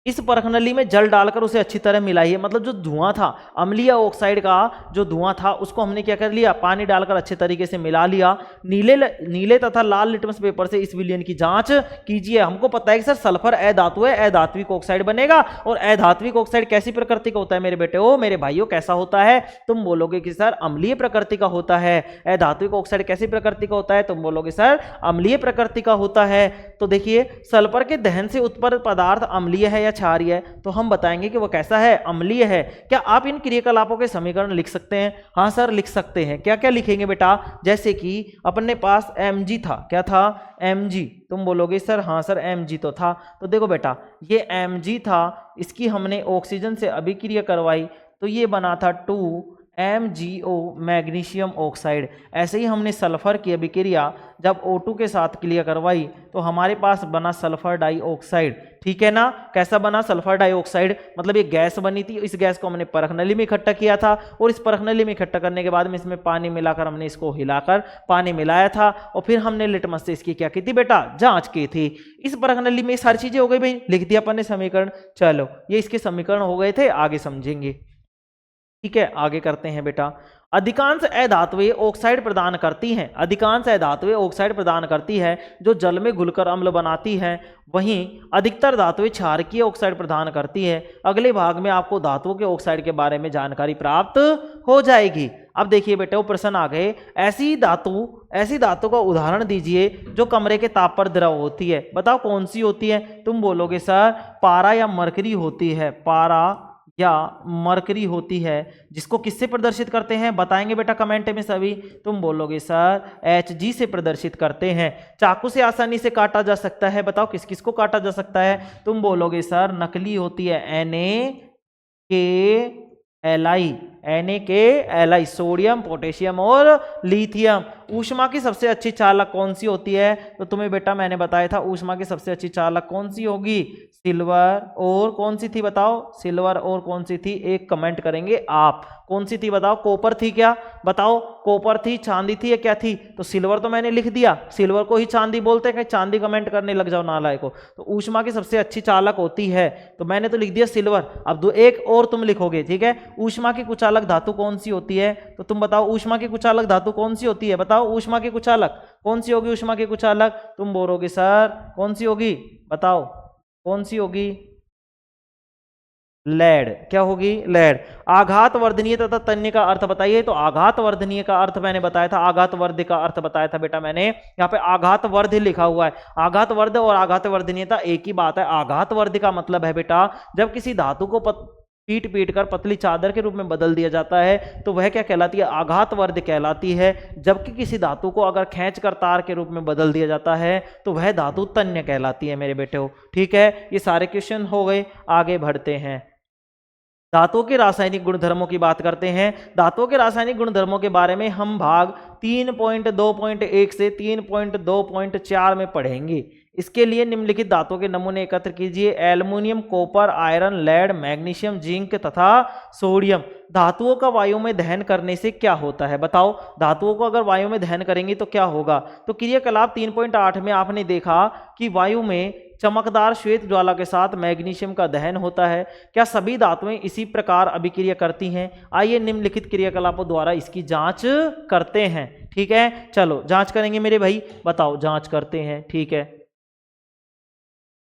इस परखनली में जल डालकर उसे अच्छी तरह मिलाइए, मतलब जो धुआं था अम्लीय ऑक्साइड का, जो धुआं था उसको हमने क्या कर लिया, पानी डालकर अच्छे तरीके से मिला लिया। नीले तथा लाल लिटमस पेपर से इस विलयन की जांच कीजिए। हमको पता है कि सर सल्फर अधातु है, अधात्विक ऑक्साइड बनेगा। और अधात्विक ऑक्साइड कैसी प्रकृति का होता है मेरे बेटे, ओ मेरे भाइयों, कैसा होता है? तुम बोलोगे कि सर अम्लीय प्रकृति का होता है। अधात्विक ऑक्साइड कैसी प्रकृति का होता है? तुम बोलोगे सर अम्लीय प्रकृति का होता है। तो देखिए, सल्फर के दहन से उत्पन्न पदार्थ अम्लीय है या क्षारीय है, तो हम बताएंगे कि वो कैसा है, अम्लीय है। क्या आप इन क्रियाकलापों के समीकरण लिख सकते हैं? हाँ सर लिख सकते हैं। क्या क्या लिखेंगे बेटा? जैसे कि अपने पास Mg था, क्या था? Mg। तुम बोलोगे सर हाँ सर Mg तो था। तो देखो बेटा, ये Mg था, इसकी हमने ऑक्सीजन से अभिक्रिया करवाई तो ये बना था 2MgO मैग्नीशियम ऑक्साइड। ऐसे ही हमने सल्फर की अभिक्रिया जब O2 के साथ क्रिया करवाई तो हमारे पास बना सल्फर डाइऑक्साइड। ठीक है ना? कैसा बना? Sulphur dioxide. मतलब ये गैस बनी थी, इस गैस को हमने परखनली में इकट्ठा किया था और इस परखनली में इकट्ठा करने के बाद में इसमें पानी मिलाकर हमने इसको हिलाकर पानी मिलाया था और फिर हमने लिटमस से इसकी क्या की थी बेटा? जांच की थी। इस परखनली में सारी चीजें हो गई भाई, लिख दिया अपन ने समीकरण। चलो ये इसके समीकरण हो गए थे, आगे समझेंगे। ठीक है, आगे करते हैं बेटा। अधिकांश अधातुएं ऑक्साइड प्रदान करती हैं, अधिकांश अधातुएं ऑक्साइड प्रदान करती है जो जल में घुलकर अम्ल बनाती हैं। वहीं अधिकतर धातुएं क्षारकीय ऑक्साइड प्रदान करती है। अगले भाग में आपको धातुओं के ऑक्साइड के बारे में जानकारी प्राप्त हो जाएगी। अब देखिए बेटा, वो प्रश्न आ गए, ऐसी धातु का उदाहरण दीजिए जो कमरे के ताप पर द्रव होती है। बताओ कौन सी होती है? तुम बोलोगे सर पारा या मरकरी होती है, पारा या मरकरी होती है। जिसको किससे प्रदर्शित करते हैं बताएंगे बेटा कमेंट में सभी। तुम बोलोगे सर Hg से प्रदर्शित करते हैं। चाकू से आसानी से काटा जा सकता है, बताओ किस किस को काटा जा सकता है? तुम बोलोगे सर नकली होती है NaKLi, सोडियम, पोटेशियम और लिथियम। ऊष्मा की सबसे अच्छी चालक कौन सी होती है? तो तुम्हें बेटा मैंने बताया था ऊष्मा की सबसे अच्छी चालक कौन सी होगी? सिल्वर। और कौन सी थी बताओ? सिल्वर और कौन सी थी? एक कमेंट करेंगे आप। कौन सी थी बताओ? कॉपर थी क्या? बताओ कॉपर थी, चांदी थी या क्या थी? तो सिल्वर तो मैंने लिख दिया, सिल्वर को ही चांदी बोलते हैं, कहीं चांदी कमेंट करने लग जाओ नालायक को। तो ऊष्मा की सबसे अच्छी चालक होती है, तो मैंने तो लिख दिया सिल्वर। अब दो एक और तुम लिखोगे, ठीक है? ऊष्मा की कुचालक धातु कौन सी होती है? तो तुम बताओ ऊष्मा की कुचालक धातु कौन सी होती है? बताओ ऊष्मा की कुचालक कौन सी होगी? ऊष्मा की कुचालक तुम बोलोगे सर कौन सी होगी? बताओ कौन सी होगी? लेड। क्या होगी? लेड। आघात वर्धनीय तथा तन्य का अर्थ बताइए। तो आघात वर्धनीय का अर्थ मैंने बताया था, आघात वर्ध का अर्थ बताया था बेटा मैंने। यहाँ पे आघात वर्ध लिखा हुआ है। आघात वर्ध और आघात वर्धनीयता एक ही बात है। आघात वर्ध का मतलब है बेटा जब किसी धातु को पीट कर पतली चादर के रूप में बदल दिया जाता है तो वह क्या कहलाती है? आघात वर्ध कहलाती है। जबकि किसी धातु को अगर खींच कर तार के रूप में बदल दिया जाता है तो वह धातु तन्य कहलाती है मेरे बेटे हो। ठीक है, ये सारे क्वेश्चन हो गए, आगे बढ़ते हैं। धातुओं के रासायनिक गुणधर्मों की बात करते हैं। धातुओं के रासायनिक गुणधर्मों के बारे में हम भाग 3.2.1 से 3.2.4 में पढ़ेंगे। इसके लिए निम्नलिखित धातुओं के नमूने एकत्र कीजिए। Aluminium, copper, iron, lead, magnesium, zinc तथा सोडियम। धातुओं का वायु में दहन करने से क्या होता है? बताओ धातुओं को अगर वायु में दहन करेंगे तो क्या होगा? तो क्रियाकलाप 3.8 में आपने देखा कि वायु में चमकदार श्वेत ज्वाला के साथ मैग्नीशियम का दहन होता है। क्या सभी धातुएं इसी प्रकार अभिक्रिया करती हैं? आइए निम्नलिखित क्रियाकलापों द्वारा इसकी जांच करते हैं। ठीक है, चलो जांच करेंगे मेरे भाई, बताओ जांच करते हैं। ठीक है,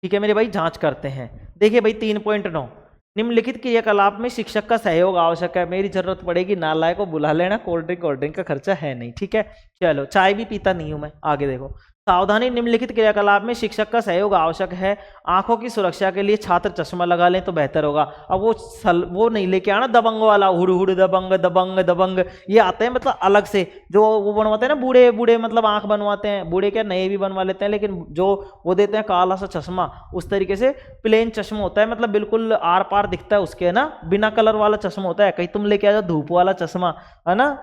ठीक है मेरे भाई, जांच करते हैं। देखिए भाई 3.9 निम्नलिखित क्रियाकलाप में शिक्षक का सहयोग आवश्यक है। मेरी जरूरत पड़ेगी नालायक को बुला लेना, कोल्ड ड्रिंक का खर्चा है नहीं। ठीक है, चलो चाय भी पीता नहीं हूं मैं। आगे देखो, सावधानी, निम्नलिखित क्रियाकलाप में शिक्षक का सहयोग आवश्यक है। आंखों की सुरक्षा के लिए छात्र चश्मा लगा लें तो बेहतर होगा। अब वो नहीं लेके आना दबंग वाला, हुड़ हुड़ दबंग दबंग दबंग, ये आते हैं मतलब अलग से, जो वो बनवाते हैं ना बूढ़े बूढ़े, मतलब आंख बनवाते हैं बूढ़े, क्या नए भी बनवा लेते हैं, लेकिन जो वो देते हैं काला सा चश्मा, उस तरीके से प्लेन चश्मा होता है, मतलब बिल्कुल आर पार दिखता है उसके, है ना, बिना कलर वाला चश्मा होता है। कहीं तुम लेके आ जाओ धूप वाला चश्मा, है ना,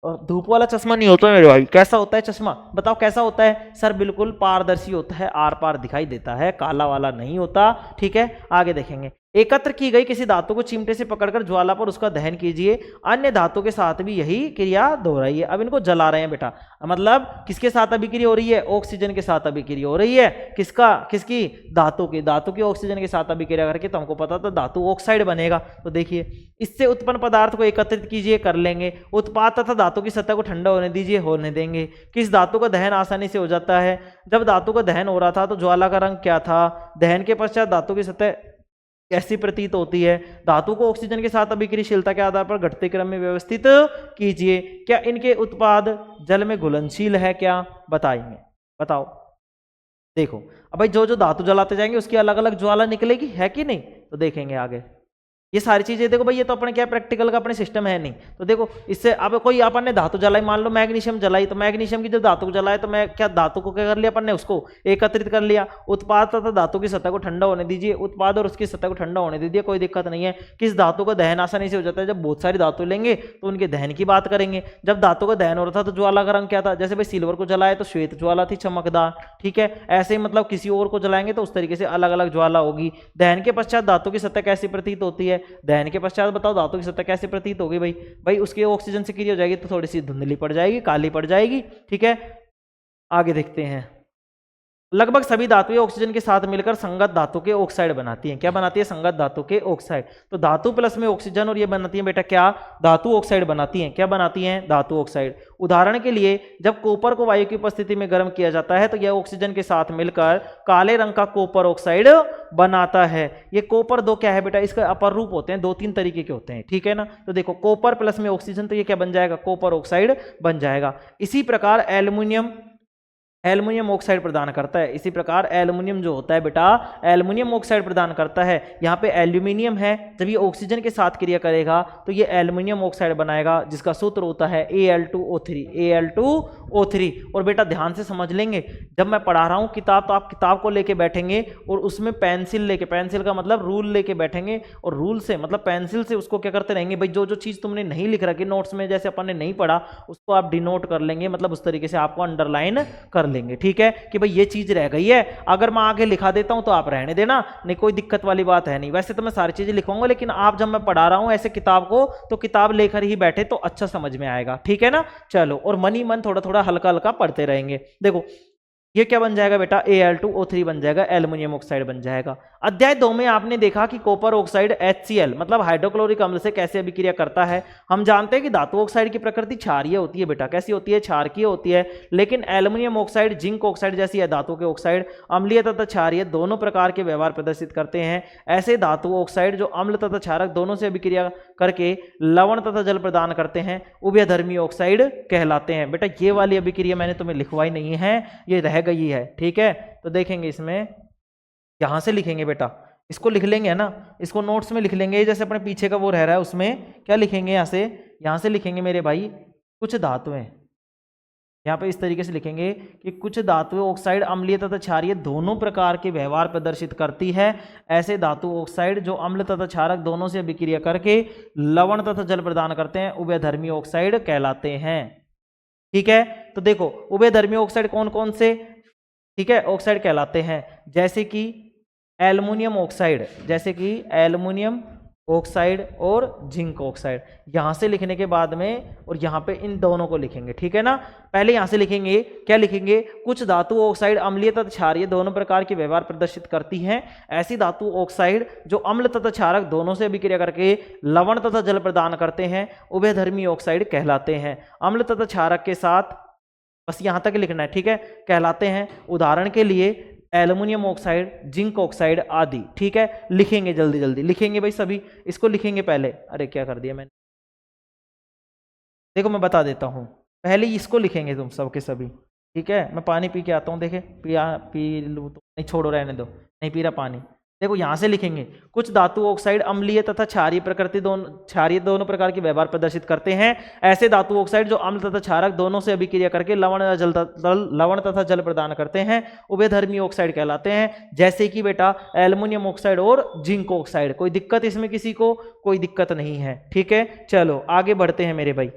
और धूप वाला चश्मा नहीं होता है मेरे भाई। कैसा होता है चश्मा? बताओ कैसा होता है? सर बिल्कुल पारदर्शी होता है, आर पार दिखाई देता है, काला वाला नहीं होता। ठीक है, आगे देखेंगे। एकत्र की गई किसी धातु को चिमटे से पकड़कर ज्वाला पर उसका दहन कीजिए, अन्य धातु के साथ भी यही क्रिया दोहराइए। अब इनको जला रहे हैं बेटा, मतलब किसके साथ अभिक्रिया हो रही है? ऑक्सीजन के साथ अभिक्रिया हो रही है। किसकी? धातु की ऑक्सीजन के साथ अभिक्रिया करके, तो हमको पता था धातु ऑक्साइड बनेगा। तो देखिए, इससे उत्पन्न पदार्थ को एकत्रित कीजिए, कर लेंगे। उत्पाद तथा धातु की सतह को ठंडा होने दीजिए, होने देंगे। किस धातु का दहन आसानी से हो जाता है? जब धातु का दहन हो रहा था तो ज्वाला का रंग क्या था? दहन के पश्चात धातु की सतह कैसी प्रतीत होती है? धातु को ऑक्सीजन के साथ अभिक्रियाशीलता के आधार पर घटते क्रम में व्यवस्थित कीजिए। क्या इनके उत्पाद जल में घुलनशील है? क्या बताएंगे? बताओ। देखो अब भाई, जो जो धातु जलाते जाएंगे उसकी अलग अलग ज्वाला निकलेगी, है कि नहीं? तो देखेंगे आगे ये सारी चीजें। देखो भाई, ये तो अपने क्या प्रैक्टिकल का अपने सिस्टम है नहीं। तो देखो, इससे अब कोई अपन ने धातु जलाई, मान लो मैग्नीशियम जलाई, तो मैग्नीशियम की जब धातु को जलाए तो मैं क्या धातु को क्या कर लिया अपन ने? उसको एकत्रित कर लिया। उत्पाद तथा धातु की सतह को ठंडा होने दीजिए, उत्पाद और उसकी सतह को ठंडा होने दीजिए, कोई दिक्कत नहीं है। किस धातु का दहन आसानी से हो जाता है? जब बहुत सारी धातु लेंगे तो उनके दहन की बात करेंगे। जब धातु का दहन हो रहा था तो ज्वाला का रंग क्या था? जैसे भाई सिल्वर को जलाए तो श्वेत ज्वाला थी, चमकदार, ठीक है। ऐसे ही मतलब किसी और को जलाएंगे तो उस तरीके से अलग अलग ज्वाला होगी। दहन के पश्चात धातु की सतह कैसी प्रतीत होती है? दहन के पश्चात बताओ धातु की सतह कैसे प्रतीत होगी? भाई उसकी ऑक्सीजन से क्रिया हो जाएगी तो थोड़ी सी धुंधली पड़ जाएगी, काली पड़ जाएगी, ठीक है। आगे देखते हैं। लगभग सभी धातुएं ऑक्सीजन के साथ मिलकर संगत धातु के ऑक्साइड बनाती हैं। क्या बनाती है? संगत धातु के ऑक्साइड। तो धातु प्लस में ऑक्सीजन और ये बनाती है बेटा क्या? धातु ऑक्साइड बनाती हैं। क्या बनाती हैं? धातु ऑक्साइड। उदाहरण के लिए, जब कॉपर को वायु की उपस्थिति में गर्म किया जाता है तो यह ऑक्सीजन के साथ मिलकर काले रंग का कॉपर ऑक्साइड बनाता है। ये कॉपर दो क्या है बेटा? इसका अपर रूप होते हैं, 2-3 तरीके के होते हैं, ठीक है ना। तो देखो, कॉपर प्लस में ऑक्सीजन, तो ये क्या बन जाएगा? कॉपर ऑक्साइड बन जाएगा। इसी प्रकार एल्युमिनियम ऑक्साइड प्रदान करता है। इसी प्रकार एल्युमिनियम जो होता है बेटा, एल्युमिनियम ऑक्साइड प्रदान करता है। यहाँ पे एल्यूमिनियम है, जब ये ऑक्सीजन के साथ क्रिया करेगा तो ये एल्युमिनियम ऑक्साइड बनाएगा, जिसका सूत्र होता है Al2O3। और बेटा ध्यान से समझ लेंगे, जब मैं पढ़ा रहा हूँ किताब, तो आप किताब को लेके बैठेंगे और उसमें पेंसिल लेके, पेंसिल का मतलब रूल लेके बैठेंगे, और रूल से मतलब पेंसिल से उसको क्या करते रहेंगे भाई, जो जो चीज़ तुमने नहीं लिख रखी नोट्स में, जैसे अपन ने नहीं पढ़ा, उसको आप डिनोट कर लेंगे, मतलब उस तरीके से आपको अंडरलाइन कर लेंगे, ठीक है, कि भाई ये चीज रह गई है। अगर मैं आगे लिखा देता हूं तो आप रहने देना, नहीं कोई दिक्कत वाली बात है नहीं। वैसे तो मैं सारी चीजें लिखवाऊंगा, लेकिन आप जब मैं पढ़ा रहा हूं ऐसे किताब को, तो किताब लेकर ही बैठे तो अच्छा समझ में आएगा, ठीक है ना। चलो, और मन ही मन थोड़ा थोड़ा हल्का हल्का पढ़ते रहेंगे। देखो ये क्या बन जाएगा बेटा? Al2O3 बन जाएगा, एल्युमिनियम ऑक्साइड बन जाएगा। अध्याय 2 में आपने देखा कि कॉपर ऑक्साइड HCl मतलब हाइड्रोक्लोरिक अम्ल से कैसे अभिक्रिया करता है। हम जानते हैं कि धातु ऑक्साइड की प्रकृति क्षारीय होती है बेटा, कैसी होती है? क्षारकीय होती है। लेकिन एल्युमिनियम ऑक्साइड जिंक ऑक्साइड जैसी है धातु के ऑक्साइड अम्लीय तथा क्षारीय दोनों प्रकार के व्यवहार प्रदर्शित करते हैं। ऐसे धातु ऑक्साइड जो अम्ल तथा क्षारक दोनों से अभिक्रिया करके लवण तथा जल प्रदान करते हैं, उभयधर्मी ऑक्साइड कहलाते हैं। बेटा ये वाली अभिक्रिया मैंने तुम्हें लिखवाई नहीं है, ये रह गई है, ठीक है। तो देखेंगे इसमें, यहां से लिखेंगे बेटा, इसको लिख लेंगे, है ना, इसको नोट्स में लिख लेंगे। जैसे अपने पीछे का वो रह रहा है, उसमें क्या लिखेंगे? यहां से लिखेंगे मेरे भाई, कुछ धातुएं, यहाँ पे इस तरीके से लिखेंगे कि कुछ धातुएं ऑक्साइड अम्लीय तथा क्षारीय दोनों प्रकार के व्यवहार प्रदर्शित करती है। ऐसे धातु ऑक्साइड जो अम्ल तथा क्षारक दोनों से अभिक्रिया करके लवण तथा जल प्रदान करते हैं, उभयधर्मी ऑक्साइड कहलाते हैं, ठीक है। तो देखो उभयधर्मी ऑक्साइड कौन कौन से, ठीक है, ऑक्साइड कहलाते हैं, जैसे कि एल्युमिनियम ऑक्साइड, और जिंक ऑक्साइड। यहां से लिखने के बाद में और यहां पे इन दोनों को लिखेंगे, ठीक है ना। पहले यहां से लिखेंगे, क्या लिखेंगे? कुछ धातु ऑक्साइड अम्लीय तथा क्षारीय दोनों प्रकार के व्यवहार प्रदर्शित करती हैं। ऐसी धातु ऑक्साइड जो अम्ल तथा क्षारक दोनों से अभिक्रिया करके लवण तथा जल प्रदान करते हैं, उभयधर्मी ऑक्साइड कहलाते हैं। अम्ल तथा क्षारक के साथ बस यहां तक लिखना है, ठीक है, कहलाते हैं। उदाहरण के लिए एल्युमिनियम ऑक्साइड, जिंक ऑक्साइड आदि, ठीक है। लिखेंगे, जल्दी जल्दी लिखेंगे भाई सभी, इसको लिखेंगे पहले। अरे क्या कर दिया मैंने, देखो मैं बता देता हूं, पहले इसको लिखेंगे तुम सबके सभी, ठीक है। मैं पानी पी के आता हूं, देखे पी लूँ तो नहीं, छोड़ो रहने दो, नहीं पी रहा पानी। देखो यहां से लिखेंगे, कुछ धातु ऑक्साइड अम्लीय तथा क्षारीय दोनों प्रकार के व्यवहार प्रदर्शित करते हैं। ऐसे धातु ऑक्साइड जो अम्ल तथा क्षारक दोनों से अभिक्रिया करके लवण तथा जल प्रदान करते हैं, उभयधर्मी ऑक्साइड कहलाते हैं। जैसे कि बेटा एल्युमिनियम ऑक्साइड और जिंक ऑक्साइड। कोई दिक्कत इसमें किसी को? कोई दिक्कत नहीं है, ठीक है। चलो आगे बढ़ते हैं मेरे भाई।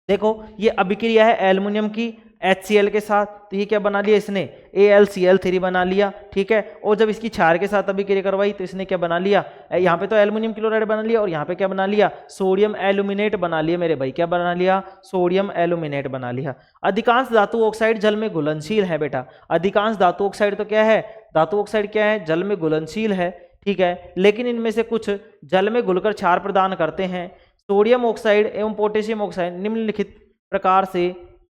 देखो ये अभिक्रिया है एल्युमिनियम की, HCl के साथ, तो ये क्या बना लिया इसने, AlCl3 बना लिया, ठीक है। और जब इसकी क्षार के साथ अभिक्रिया करवाई तो इसने क्या बना लिया, यहाँ पे तो एल्युमिनियम क्लोराइड बना लिया और यहाँ पे क्या बना लिया, सोडियम एल्यूमिनेट बना लिया मेरे भाई, क्या बना लिया, सोडियम एल्यूमिनेट बना लिया। अधिकांश धातु ऑक्साइड जल में घुलनशील है बेटा, अधिकांश धातु ऑक्साइड तो क्या है, धातु ऑक्साइड क्या है, जल में घुलनशील है, ठीक है। लेकिन इनमें से कुछ जल में घुलकर क्षार प्रदान करते हैं। सोडियम ऑक्साइड एवं पोटेशियम ऑक्साइड निम्नलिखित प्रकार से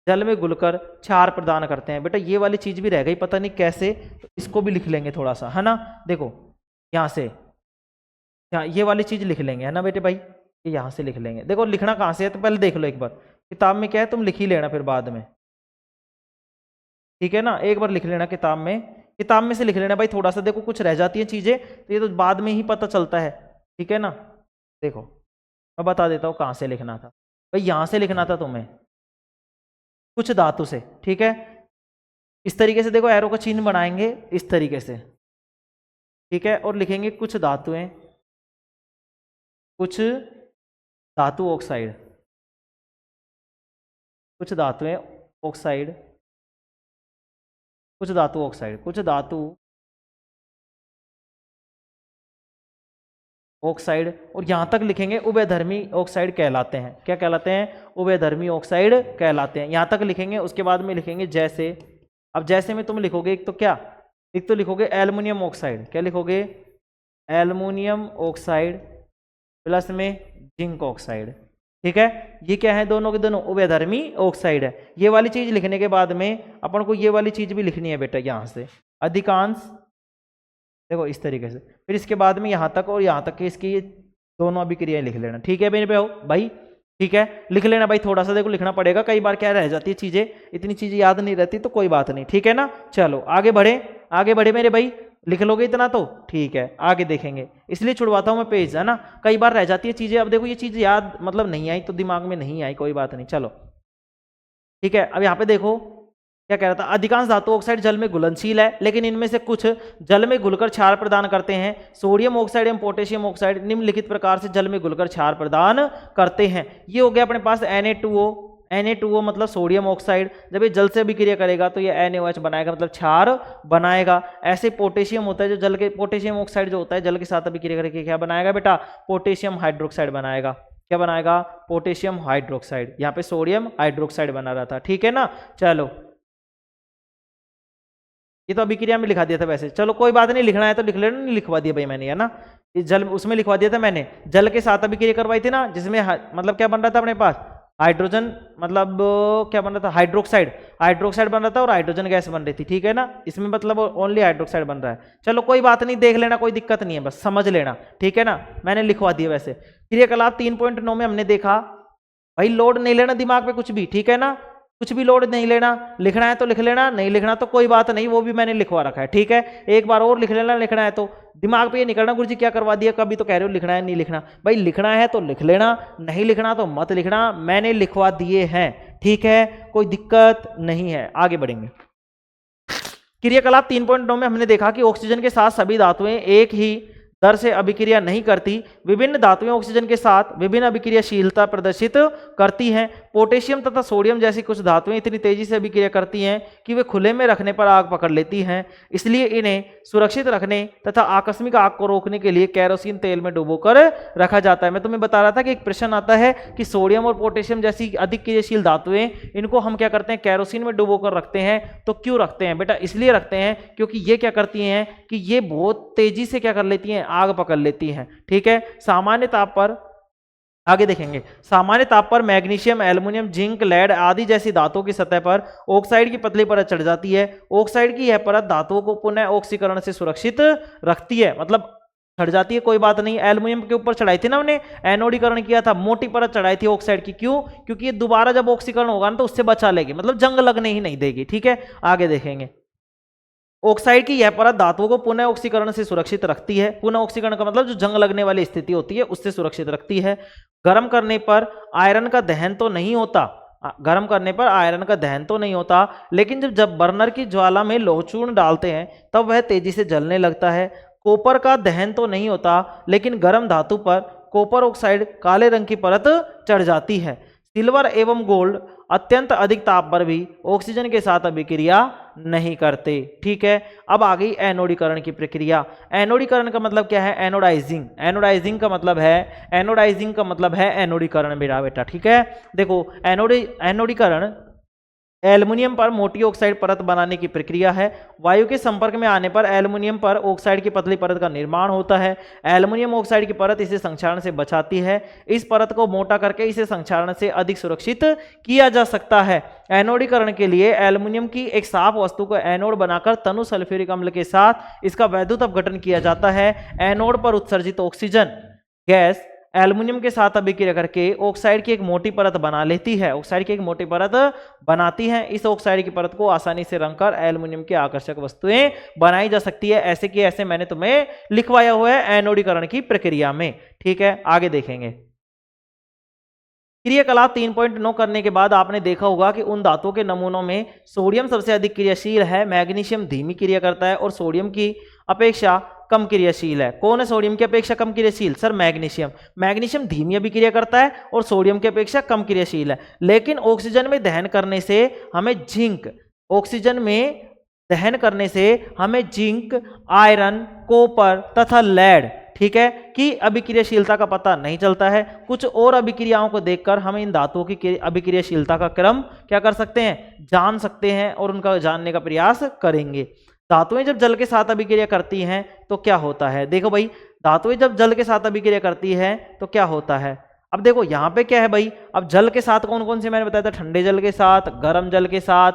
जल में घुलकर क्षार प्रदान करते हैं। बेटा ये वाली चीज भी रह गई, पता नहीं कैसे, तो इसको भी लिख लेंगे थोड़ा सा, है ना। देखो यहाँ से ये वाली चीज लिख लेंगे, है ना बेटे भाई, ये यहाँ से लिख लेंगे। देखो लिखना कहाँ से है तो पहले देख लो एक बार, किताब में क्या है तुम लिख ही लेना फिर बाद में, ठीक है ना। एक बार लिख लेना किताब में से लिख लेना भाई, थोड़ा सा देखो कुछ रह जाती है चीजें तो ये तो बाद में ही पता चलता है, ठीक है ना। देखो मैं बता देता हूँ कहाँ से लिखना था भाई, यहाँ से लिखना था तुम्हें, कुछ धातु से, ठीक है। इस तरीके से देखो एरो का चिन्ह बनाएंगे इस तरीके से, ठीक है, और लिखेंगे कुछ धातुएं, कुछ धातु ऑक्साइड, कुछ धातुएं ऑक्साइड, कुछ धातु ऑक्साइड, कुछ धातु ऑक्साइड, और यहां तक लिखेंगे उभयधर्मी ऑक्साइड कहलाते हैं। क्या कहलाते हैं, उभयधर्मी ऑक्साइड कहलाते हैं, यहां तक लिखेंगे। उसके बाद में लिखेंगे जैसे, अब जैसे में तुम लिखोगे एक तो क्या, एक तो लिखोगे एल्युमिनियम ऑक्साइड, क्या लिखोगे, एल्युमिनियम ऑक्साइड प्लस में जिंक ऑक्साइड, ठीक है। ये क्या है, दोनों के दोनों उभयधर्मी ऑक्साइड है। ये वाली चीज लिखने के बाद में अपन को ये वाली चीज भी लिखनी है बेटा, यहां से अधिकांश, देखो इस तरीके से, फिर इसके बाद में यहाँ तक और यहाँ तक के इसकी दोनों अभिक्रियाएं लिख लेना, ठीक है मेरे भाई, ठीक है। लिख लेना भाई, थोड़ा सा देखो लिखना पड़ेगा, कई बार क्या रह जाती है चीजें, इतनी चीजें याद नहीं रहती तो कोई बात नहीं, ठीक है ना। चलो आगे बढ़े मेरे भाई, लिख लोगे इतना तो ठीक है, आगे देखेंगे, इसलिए छुड़वाता हूं मैं पेज, है ना, कई बार रह जाती है चीजें। अब देखो ये चीज याद मतलब नहीं आई तो दिमाग में नहीं आई, कोई बात नहीं, चलो ठीक है। अब यहाँ पे देखो क्या कह रहा था, अधिकांश धातु ऑक्साइड जल में घुलनशील है, लेकिन इनमें से कुछ जल में घुलकर क्षार प्रदान करते हैं। सोडियम ऑक्साइड एवं पोटेशियम ऑक्साइड निम्नलिखित प्रकार से जल में घुलकर क्षार प्रदान करते हैं। ये हो गया अपने पास Na2O मतलब सोडियम ऑक्साइड, जब ये जल से अभिक्रिया करेगा तो ये NaOH बनाएगा, मतलब क्षार बनाएगा। ऐसे पोटेशियम होता है जो जल के, पोटेशियम ऑक्साइड जो होता है जल के साथ अभिक्रिया करके क्या बनाएगा बेटा, पोटेशियम हाइड्रोक्साइड बनाएगा। क्या बनाएगा, पोटेशियम हाइड्रोक्साइड, यहाँ पे सोडियम हाइड्रोक्साइड बना रहा था, ठीक है ना। चलो ये तो अभिक्रिया में लिखा दिया था वैसे, चलो कोई बात नहीं, लिखना है तो लिख लेना, नहीं लिखवा दिया भाई मैंने, है ना। इस जल उसमें लिखवा दिया था मैंने, जल के साथ अभिक्रिया करवाई थी ना, जिसमें मतलब क्या बन रहा था अपने पास, हाइड्रोजन, मतलब क्या बन रहा था, हाइड्रोक्साइड बन रहा था और हाइड्रोजन गैस बन रही थी, ठीक है ना। इसमें मतलब ओनली हाइड्रोक्साइड बन रहा है। चलो कोई बात नहीं, देख लेना, कोई दिक्कत नहीं है, बस समझ लेना, ठीक है ना। मैंने लिखवा दिया वैसे। क्रियाकलाप 3.9 में हमने देखा भाई, लोड नहीं लेना दिमाग पे कुछ भी, ठीक है ना, कुछ भी लोड नहीं लेना, लिखना है तो लिख लेना, नहीं लिखना तो कोई बात नहीं, वो भी मैंने लिखवा रखा है, ठीक है। एक बार और लिख लेना, लिखना है तो दिमाग पे ये नहीं करना गुरुजी क्या करवा दिया, कभी तो कह रहे हो लिखना है नहीं लिखना, भाई लिखना है तो लिख लेना, नहीं लिखना तो मत लिखना, मैंने लिखवा दिए हैं, ठीक है, कोई दिक्कत नहीं है। आगे बढ़ेंगे। क्रियाकलाप 3.9 में हमने देखा कि ऑक्सीजन के साथ सभी धातुएं एक ही दर से अभिक्रिया नहीं करती, विभिन्न धातुएं ऑक्सीजन के साथ विभिन्न अभिक्रियाशीलता प्रदर्शित करती हैं। पोटेशियम तथा सोडियम जैसी कुछ धातुएं इतनी तेजी से अभिक्रिया करती हैं कि वे खुले में रखने पर आग पकड़ लेती हैं, इसलिए इन्हें सुरक्षित रखने तथा आकस्मिक आग को रोकने के लिए केरोसिन तेल में डुबोकर रखा जाता है। मैं तुम्हें बता रहा था कि एक प्रश्न आता है कि सोडियम और पोटेशियम जैसी अधिक क्रियाशील धातुएं, इनको हम क्या करते हैं, केरोसिन में डुबोकर रखते हैं। तो क्यों रखते हैं बेटा, इसलिए रखते हैं क्योंकि ये क्या करती हैं कि ये बहुत तेजी से क्या कर लेती हैं, आग पकड़ लेती हैं, ठीक है। सामान्य ताप पर, आगे देखेंगे, सामान्य ताप पर मैग्नीशियम, एल्युमिनियम, जिंक, लेड आदि जैसी धातुओं की सतह पर ऑक्साइड की पतली परत चढ़ जाती है। ऑक्साइड की यह परत धातुओं को पुनः ऑक्सीकरण से सुरक्षित रखती है, मतलब चढ़ जाती है कोई बात नहीं। एल्युमिनियम के ऊपर चढ़ाई थी ना हमने, एनोडीकरण किया था, मोटी परत चढ़ाई थी ऑक्साइड की, क्यों, क्योंकि ये दोबारा जब ऑक्सीकरण होगा ना तो उससे बचा लेगी, मतलब जंग लगने ही नहीं देगी, ठीक है। आगे देखेंगे, ऑक्साइड की यह परत धातुओं को पुनः ऑक्सीकरण से सुरक्षित रखती है। पुनः ऑक्सीकरण का मतलब जो जंग लगने वाली स्थिति होती है उससे सुरक्षित रखती है। गर्म करने पर आयरन का दहन तो नहीं होता, गर्म करने पर आयरन का दहन तो नहीं होता, लेकिन जब बर्नर की ज्वाला में लौह चूर्ण डालते हैं तब वह तेजी से जलने लगता है। कॉपर का दहन तो नहीं होता, लेकिन गर्म धातु पर कॉपर ऑक्साइड काले रंग की परत चढ़ जाती है। सिल्वर एवं गोल्ड अत्यंत अधिक ताप पर भी ऑक्सीजन के साथ अभिक्रिया नहीं करते। ठीक है, अब आ गई एनोडीकरण की प्रक्रिया। एनोडीकरण का मतलब क्या है? एनोडाइजिंग। एनोडाइजिंग का मतलब है एनोडीकरण मेरा बेटा। ठीक है, देखो एनोडीकरण एल्युमिनियम पर मोटी ऑक्साइड परत बनाने की प्रक्रिया है। वायु के संपर्क में आने पर एल्युमिनियम पर ऑक्साइड की पतली परत का निर्माण होता है। एल्युमिनियम ऑक्साइड की परत इसे संक्षारण से बचाती है। इस परत को मोटा करके इसे संक्षारण से अधिक सुरक्षित किया जा सकता है। एनोडीकरण के लिए एल्युमिनियम की एक साफ वस्तु को एनोड बनाकर तनु सल्फ्यूरिक अम्ल के साथ इसका वैद्युत अपघटन किया जाता है। एनोड पर उत्सर्जित ऑक्सीजन गैस एल्युमिनियम के साथ अभिक्रिया करके ऑक्साइड की एक मोटी परत बना लेती है। ऑक्साइड की एक मोटी परत बनाती है। इस ऑक्साइड की परत को आसानी से रंगकर एल्युमिनियम की आकर्षक वस्तुएं बनाई जा सकती है। ऐसे कि ऐसे मैंने तुम्हें लिखवाया हुआ है एनोडीकरण की प्रक्रिया में। ठीक है, आगे देखेंगे। क्रियाकलाप 3.9 करने के बाद आपने देखा होगा कि उन धातुओं के नमूनों में सोडियम सबसे अधिक क्रियाशील है, मैग्नीशियम धीमी क्रिया करता है और सोडियम की अपेक्षा कम क्रियाशील है। कौन है सोडियम की अपेक्षा कम क्रियाशील? Sir magnesium. मैग्नीशियम धीमी अभिक्रिया करता है और सोडियम की अपेक्षा कम क्रियाशील है। लेकिन ऑक्सीजन में दहन करने से हमें जिंक, आयरन, कॉपर तथा लेड, ठीक है, कि अभिक्रियाशीलता का पता नहीं चलता है। कुछ और अभिक्रियाओं को देखकर हम इन धातुओं की अभिक्रियाशीलता का क्रम क्या कर सकते हैं? जान सकते हैं और उनका जानने का प्रयास करेंगे। धातुएं जब जल के साथ अभिक्रिया करती हैं तो क्या होता है? देखो भाई, धातुएं जब जल के साथ अभिक्रिया करती है तो क्या होता है? अब देखो यहाँ पे क्या है भाई, अब जल के साथ कौन कौन से मैंने बताया था? ठंडे जल के साथ, गर्म जल के साथ,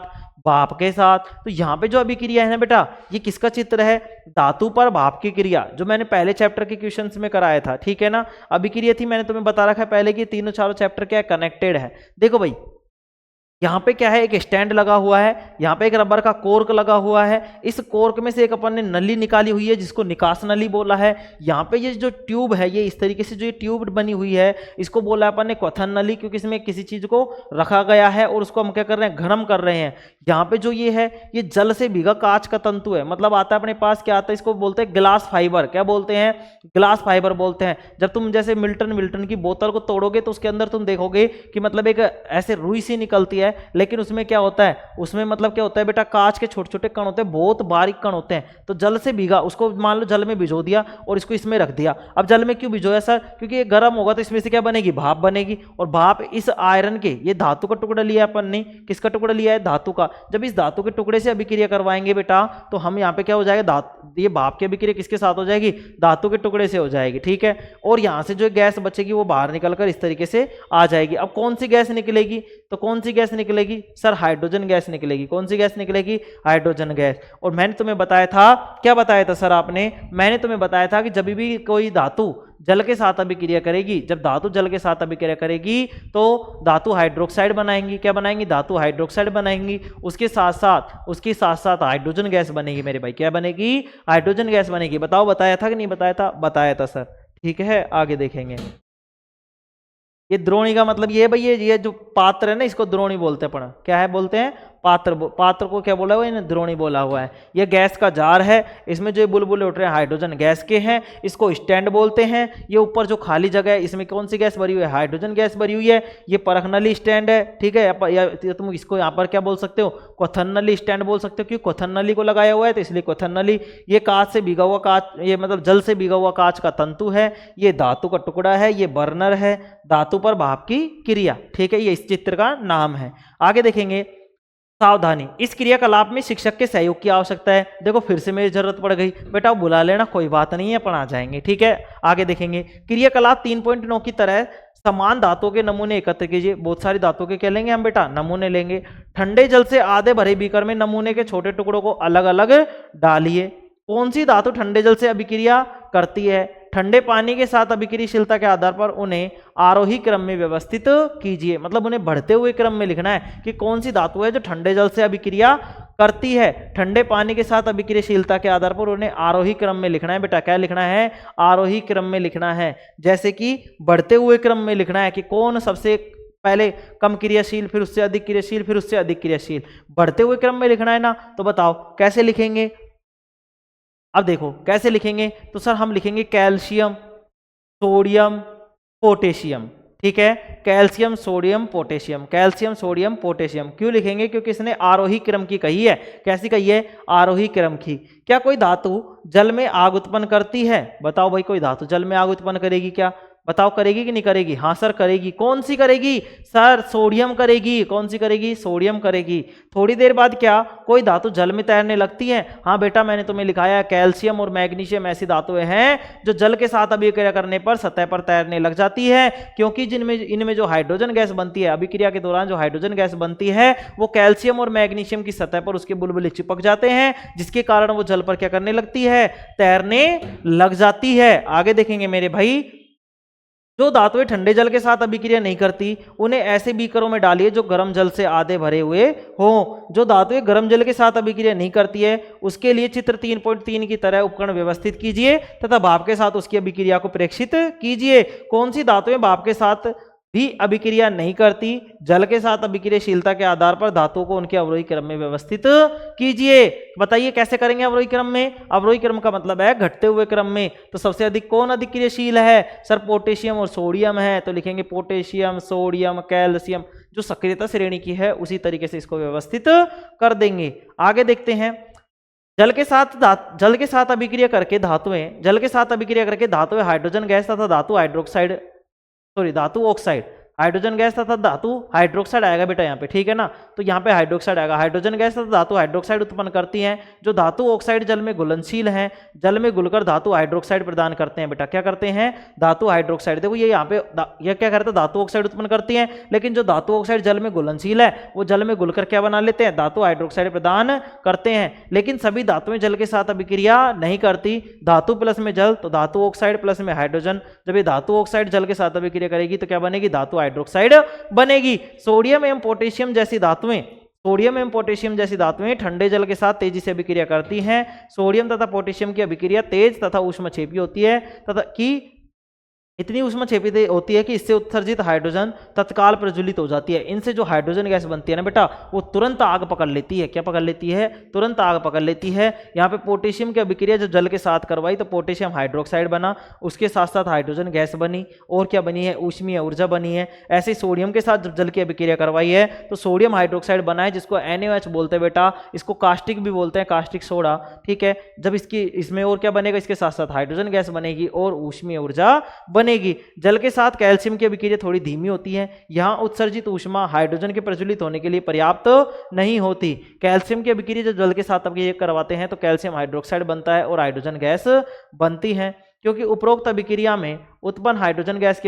भाप के साथ। तो यहाँ पे जो अभिक्रिया है ना बेटा, ये किसका चित्र है? धातु पर भाप की क्रिया, जो मैंने पहले चैप्टर के क्वेश्चंस में कराया था। ठीक है ना, अभिक्रिया थी, मैंने तुम्हें बता रखा है पहले कि तीनों चारों चैप्टर क्या कनेक्टेड है। देखो भाई, यहाँ पे क्या है? एक स्टैंड लगा हुआ है, यहाँ पे एक रबर का कोर्क लगा हुआ है। इस कोर्क में से एक अपन ने नली निकाली हुई है जिसको निकास नली बोला है। यहाँ पे ये जो ट्यूब है, ये इस तरीके से जो ये ट्यूब बनी हुई है, इसको बोला अपन ने क्वथन नली, क्योंकि इसमें किसी चीज को रखा गया है और उसको हम क्या कर रहे हैं? गर्म कर रहे हैं। यहाँ पे जो ये है, ये जल से भीगा कांच का तंतु है, मतलब आता है अपने पास, क्या आता है? इसको बोलते हैं ग्लास फाइबर। क्या बोलते हैं? ग्लास फाइबर बोलते हैं। जब तुम जैसे मिल्टन की बोतल को तोड़ोगे तो उसके अंदर तुम देखोगे कि मतलब एक ऐसे रुई सी निकलती है, लेकिन उसमें क्या होता है? उसमें मतलब क्या होता है बेटा? कांच के छोटे छोटे कण होते हैं, बहुत बारीक कण होते हैं। तो जल से भीगा, उसको मान लो जल में भिगो दिया और इसको इसमें रख दिया। अब जल में क्यों भिगोया सर? क्योंकि ये गर्म होगा तो इसमें से क्या बनेगी? भाप बनेगी। और भाप इस आयरन के, ये धातु का टुकड़ा लिया अपन ने, किसका टुकड़ा लिया है? धातु का। जब इस धातु के टुकड़े से अभिक्रिया करवाएंगे बेटा, तो हम यहाँ पे क्या हो जाएगा? ये भाप की अभिक्रिया किसके साथ हो जाएगी? धातु के टुकड़े से हो जाएगी। ठीक है, और यहाँ से जो गैस बचेगी वो बाहर निकलकर इस तरीके से आ जाएगी। अब कौन सी गैस निकलेगी? तो कौन सी गैस निकलेगी सर? हाइड्रोजन गैस निकलेगी। कौन सी गैस निकलेगी? Hydrogen gas. और मैंने तुम्हें बताया था, क्या बताया था सर आपने? मैंने तुम्हें बताया था कि जब भी कोई धातु जल के साथ अभिक्रिया करेगी, जब धातु जल के साथ अभिक्रिया करेगी तो धातु हाइड्रोक्साइड बनाएंगी। क्या बनाएंगी? धातु हाइड्रोक्साइड बनाएंगी। उसके साथ साथ हाइड्रोजन गैस बनेगी मेरे भाई। क्या बनेगी? हाइड्रोजन गैस बनेगी। बताओ, बताया था कि नहीं बताया था? बताया था सर। ठीक है, आगे देखेंगे। ये द्रोणी का मतलब ये भाई, ये जो पात्र है ना, इसको द्रोणी बोलते हैं। पढ़ा क्या है? बोलते हैं पात्र को क्या बोला हुआ है? द्रोणी बोला हुआ है। यह गैस का जार है, इसमें जो बुलबुले उठ रहे हैं हाइड्रोजन गैस के हैं, इसको स्टैंड बोलते हैं। ये ऊपर जो खाली जगह है, इसमें कौन सी गैस भरी हुई है? हाइड्रोजन गैस भरी हुई है। ये परख नली स्टैंड है। ठीक है, या तुम इसको यहाँ पर क्या बोल सकते हो? क्वथन नली स्टैंड बोल सकते हो, क्योंकि क्वथन नली को लगाया हुआ है तो इसलिए क्वथन नली। ये कांच से भीगा हुआ कांच, ये मतलब जल से भीगा हुआ कांच का तंतु है। ये धातु का टुकड़ा है। ये बर्नर है, धातु पर भाप की क्रिया। ठीक है, ये इस चित्र का नाम है। आगे देखेंगे। सावधानी, इस क्रियाकलाप में शिक्षक के सहयोग की आवश्यकता है। देखो फिर से मेरी जरूरत पड़ गई बेटा, बुला लेना, कोई बात नहीं है, पढ़ा जाएंगे। ठीक है, आगे देखेंगे। क्रियाकलाप 3.9 की तरह समान धातुओं के नमूने एकत्र कीजिए। बहुत सारी धातुओं के क्या लेंगे हम बेटा? नमूने लेंगे। ठंडे जल से आधे भरे बीकर में नमूने के छोटे टुकड़ों को अलग अलग डालिए। कौन सी धातु ठंडे जल से अभिक्रिया करती है? ठंडे पानी के साथ अभिक्रियाशीलता के आधार पर उन्हें आरोही क्रम में व्यवस्थित कीजिए। मतलब उन्हें बढ़ते हुए क्रम में लिखना है कि कौन सी धातु है जो ठंडे जल से अभिक्रिया करती है। ठंडे पानी के साथ अभिक्रियाशीलता के आधार पर उन्हें आरोही क्रम में लिखना है बेटा। क्या लिखना है? आरोही क्रम में लिखना है। जैसे कि बढ़ते हुए क्रम में लिखना है कि कौन सबसे पहले कम क्रियाशील, फिर उससे अधिक क्रियाशील, फिर उससे अधिक क्रियाशील। बढ़ते हुए क्रम में लिखना है ना, तो बताओ कैसे लिखेंगे? अब देखो कैसे लिखेंगे। तो सर हम लिखेंगे कैल्शियम, सोडियम, पोटेशियम। ठीक है, calcium sodium potassium, calcium sodium potassium. क्यों लिखेंगे? क्योंकि इसने आरोही क्रम की कही है। कैसी कही है? आरोही क्रम की। क्या कोई धातु जल में आग उत्पन्न करती है? बताओ भाई, कोई धातु जल में आग उत्पन्न करेगी क्या? बताओ, करेगी कि नहीं करेगी? हाँ सर करेगी। कौन सी करेगी सर? सोडियम करेगी। कौन सी करेगी? सोडियम करेगी। थोड़ी देर बाद क्या कोई धातु जल में तैरने लगती है? हाँ बेटा, मैंने तुम्हें लिखाया है कैल्शियम और मैग्नीशियम ऐसी धातुएं हैं जो जल के साथ अभिक्रिया करने पर सतह पर तैरने लग जाती है, क्योंकि इनमें जो हाइड्रोजन गैस बनती है, अभिक्रिया के दौरान जो हाइड्रोजन गैस बनती है वो कैल्शियम और मैग्नीशियम की सतह पर उसके बुलबुले चिपक जाते हैं, जिसके कारण वो जल पर क्या करने लगती है? तैरने लग जाती है। आगे देखेंगे मेरे भाई, जो धातुएं ठंडे जल के साथ अभिक्रिया नहीं करती उन्हें ऐसे बीकरों में डालिए जो गर्म जल से आधे भरे हुए हो। जो धातुएं गर्म जल के साथ अभिक्रिया नहीं करती है उसके लिए चित्र 3.3 की तरह उपकरण व्यवस्थित कीजिए तथा भाप के साथ उसकी अभिक्रिया को प्रेक्षित कीजिए। कौन सी धातुएं भाप के साथ भी अभिक्रिया नहीं करती? जल के साथ अभिक्रियाशीलता के आधार पर धातुओं को उनके अवरोही क्रम में व्यवस्थित कीजिए। बताइए कैसे करेंगे अवरोही क्रम में? अवरोही क्रम का मतलब है घटते हुए क्रम में। तो सबसे अधिक कौन अभिक्रियाशील है? सर पोटेशियम और सोडियम है। तो लिखेंगे पोटेशियम सोडियम कैल्शियम, जो सक्रियता श्रेणी की है उसी तरीके से इसको व्यवस्थित कर देंगे। आगे देखते हैं, जल के साथ अभिक्रिया करके धातुएं हाइड्रोजन गैस तथा धातु ऑक्साइड, हाइड्रोजन गैस तथा धातु हाइड्रोक्साइड आएगा बेटा यहाँ पे, ठीक है ना। तो यहाँ पे हाइड्रोक्साइड आएगा। हाइड्रोजन गैस तथा धातु हाइड्रोक्साइड उत्पन्न करती हैं। जो धातु ऑक्साइड जल में घुलनशील हैं, जल में घुलकर धातु हाइड्रोक्साइड प्रदान करते हैं। बेटा क्या करते हैं? धातु हाइड्रोक्साइड। देखो ये यहाँ पे ये क्या करते हैं? धातु ऑक्साइड उत्पन्न करती हैं, लेकिन जो धातु ऑक्साइड जल में घुलनशील है वो जल में घुलकर क्या बना लेते हैं? धातु हाइड्रोक्साइड प्रदान करते हैं। लेकिन सभी धातुएं जल के साथ अभिक्रिया नहीं करती। धातु प्लस में जल तो धातु ऑक्साइड प्लस में हाइड्रोजन। जब ये धातु ऑक्साइड जल के साथ अभिक्रिया करेगी तो क्या बनेगी? धातु हाइड्रोक्साइड बनेगी। सोडियम एवं पोटेशियम जैसी धातुएं ठंडे जल के साथ तेजी से अभिक्रिया करती हैं। सोडियम तथा पोटेशियम की अभिक्रिया तेज तथा ऊष्मक्षेपी होती है तथा इतनी ऊष्मक्षेपी होती है कि इससे उत्सर्जित हाइड्रोजन तत्काल प्रज्वलित हो जाती है। इनसे जो हाइड्रोजन गैस बनती है ना बेटा, वो तुरंत आग पकड़ लेती है। क्या पकड़ लेती है? तुरंत आग पकड़ लेती है। यहाँ पे पोटेशियम की अभिक्रिया जब जल के साथ करवाई तो पोटेशियम हाइड्रोक्साइड बना, उसके साथ साथ हाइड्रोजन गैस बनी और क्या बनी है? ऊष्मीय ऊर्जा बनी है। ऐसे सोडियम के साथ जब जल की अभिक्रिया करवाई है तो सोडियम हाइड्रोक्साइड बना है, जिसको NaOH बोलते हैं बेटा। इसको कास्टिक भी बोलते हैं, कास्टिक सोडा, ठीक है। जब इसमें और क्या बनेगा? इसके साथ साथ हाइड्रोजन गैस बनेगी और ऊष्मीय ऊर्जा बनेगी। जल के साथ कैल्शियम की अभिक्रिया थोड़ी धीमी होती है। यहाँ उत्सर्जित ऊष्मा हाइड्रोजन के प्रज्वलित होने के लिए पर्याप्त नहीं होती। कैल्शियम की अभिक्रिया जब जल के साथ अभिक्रिया करवाते हैं तो कैल्शियम हाइड्रोक्साइड बनता है और हाइड्रोजन गैस बनती है। क्योंकि उपरोक्त अभिक्रिया में उत्पन्न हाइड्रोजन गैस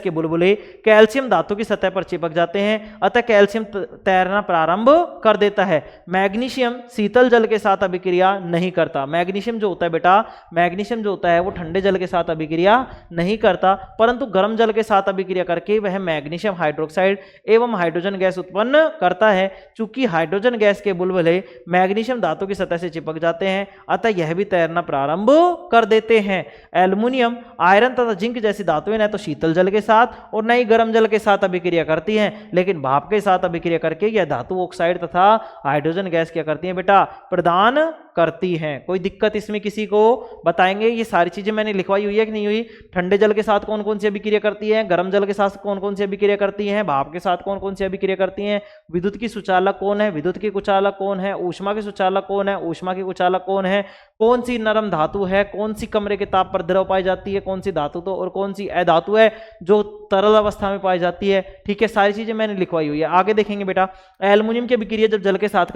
के बुलबुले कैल्शियम धातु की सतह पर चिपक जाते हैं, अतः कैल्शियम तैरना प्रारंभ कर देता है। मैग्नीशियम शीतल जल के साथ अभिक्रिया नहीं करता। मैग्नीशियम जो होता है बेटा, मैग्नीशियम जो होता है वो ठंडे जल के साथ अभिक्रिया नहीं करता, परंतु गर्म जल के साथ अभिक्रिया करके वह मैग्नीशियम हाइड्रोक्साइड एवं हाइड्रोजन गैस उत्पन्न करता है। चूंकि हाइड्रोजन गैस के बुलबुले मैग्नीशियम धातु की सतह से चिपक जाते हैं, अतः यह भी तैरना प्रारंभ कर देते हैं। एल्युमिनियम, आयरन तथा जिंक जैसी धातुएं न तो शीतल जल के साथ और न ही गर्म जल के साथ अभिक्रिया करती हैं, लेकिन भाप के साथ अभिक्रिया करके यह धातु ऑक्साइड तथा हाइड्रोजन गैस क्या करती हैं बेटा? प्रदान करती हैं। कोई दिक्कत इसमें किसी को? बताएंगे। ये सारी चीजें मैंने लिखवाई हुई है कि नहीं हुई? ठंडे जल के साथ कौन कौन सी अभिक्रिया करती है, गर्म जल के साथ कौन कौन सी अभिक्रिया करती है, भाप के साथ कौन कौन सी अभिक्रिया करती हैं, विद्युत की सुचालक कौन है, विद्युत की कुचालक कौन है, ऊष्मा की सुचालक कौन है, ऊष्मा की कुचालक कौन है, कौन सी नरम धातु है, कौन सी कमरे के ताप पर द्रव पाई जाती है, कौन सी धातु तो और कौन सी अधातु है जो तरल अवस्था में पाई जाती है, ठीक है। सारी चीजें मैंने लिखवाई हुई है। आगे देखेंगे बेटा, एल्युमिनियम की अभिक्रिया जब जल के साथ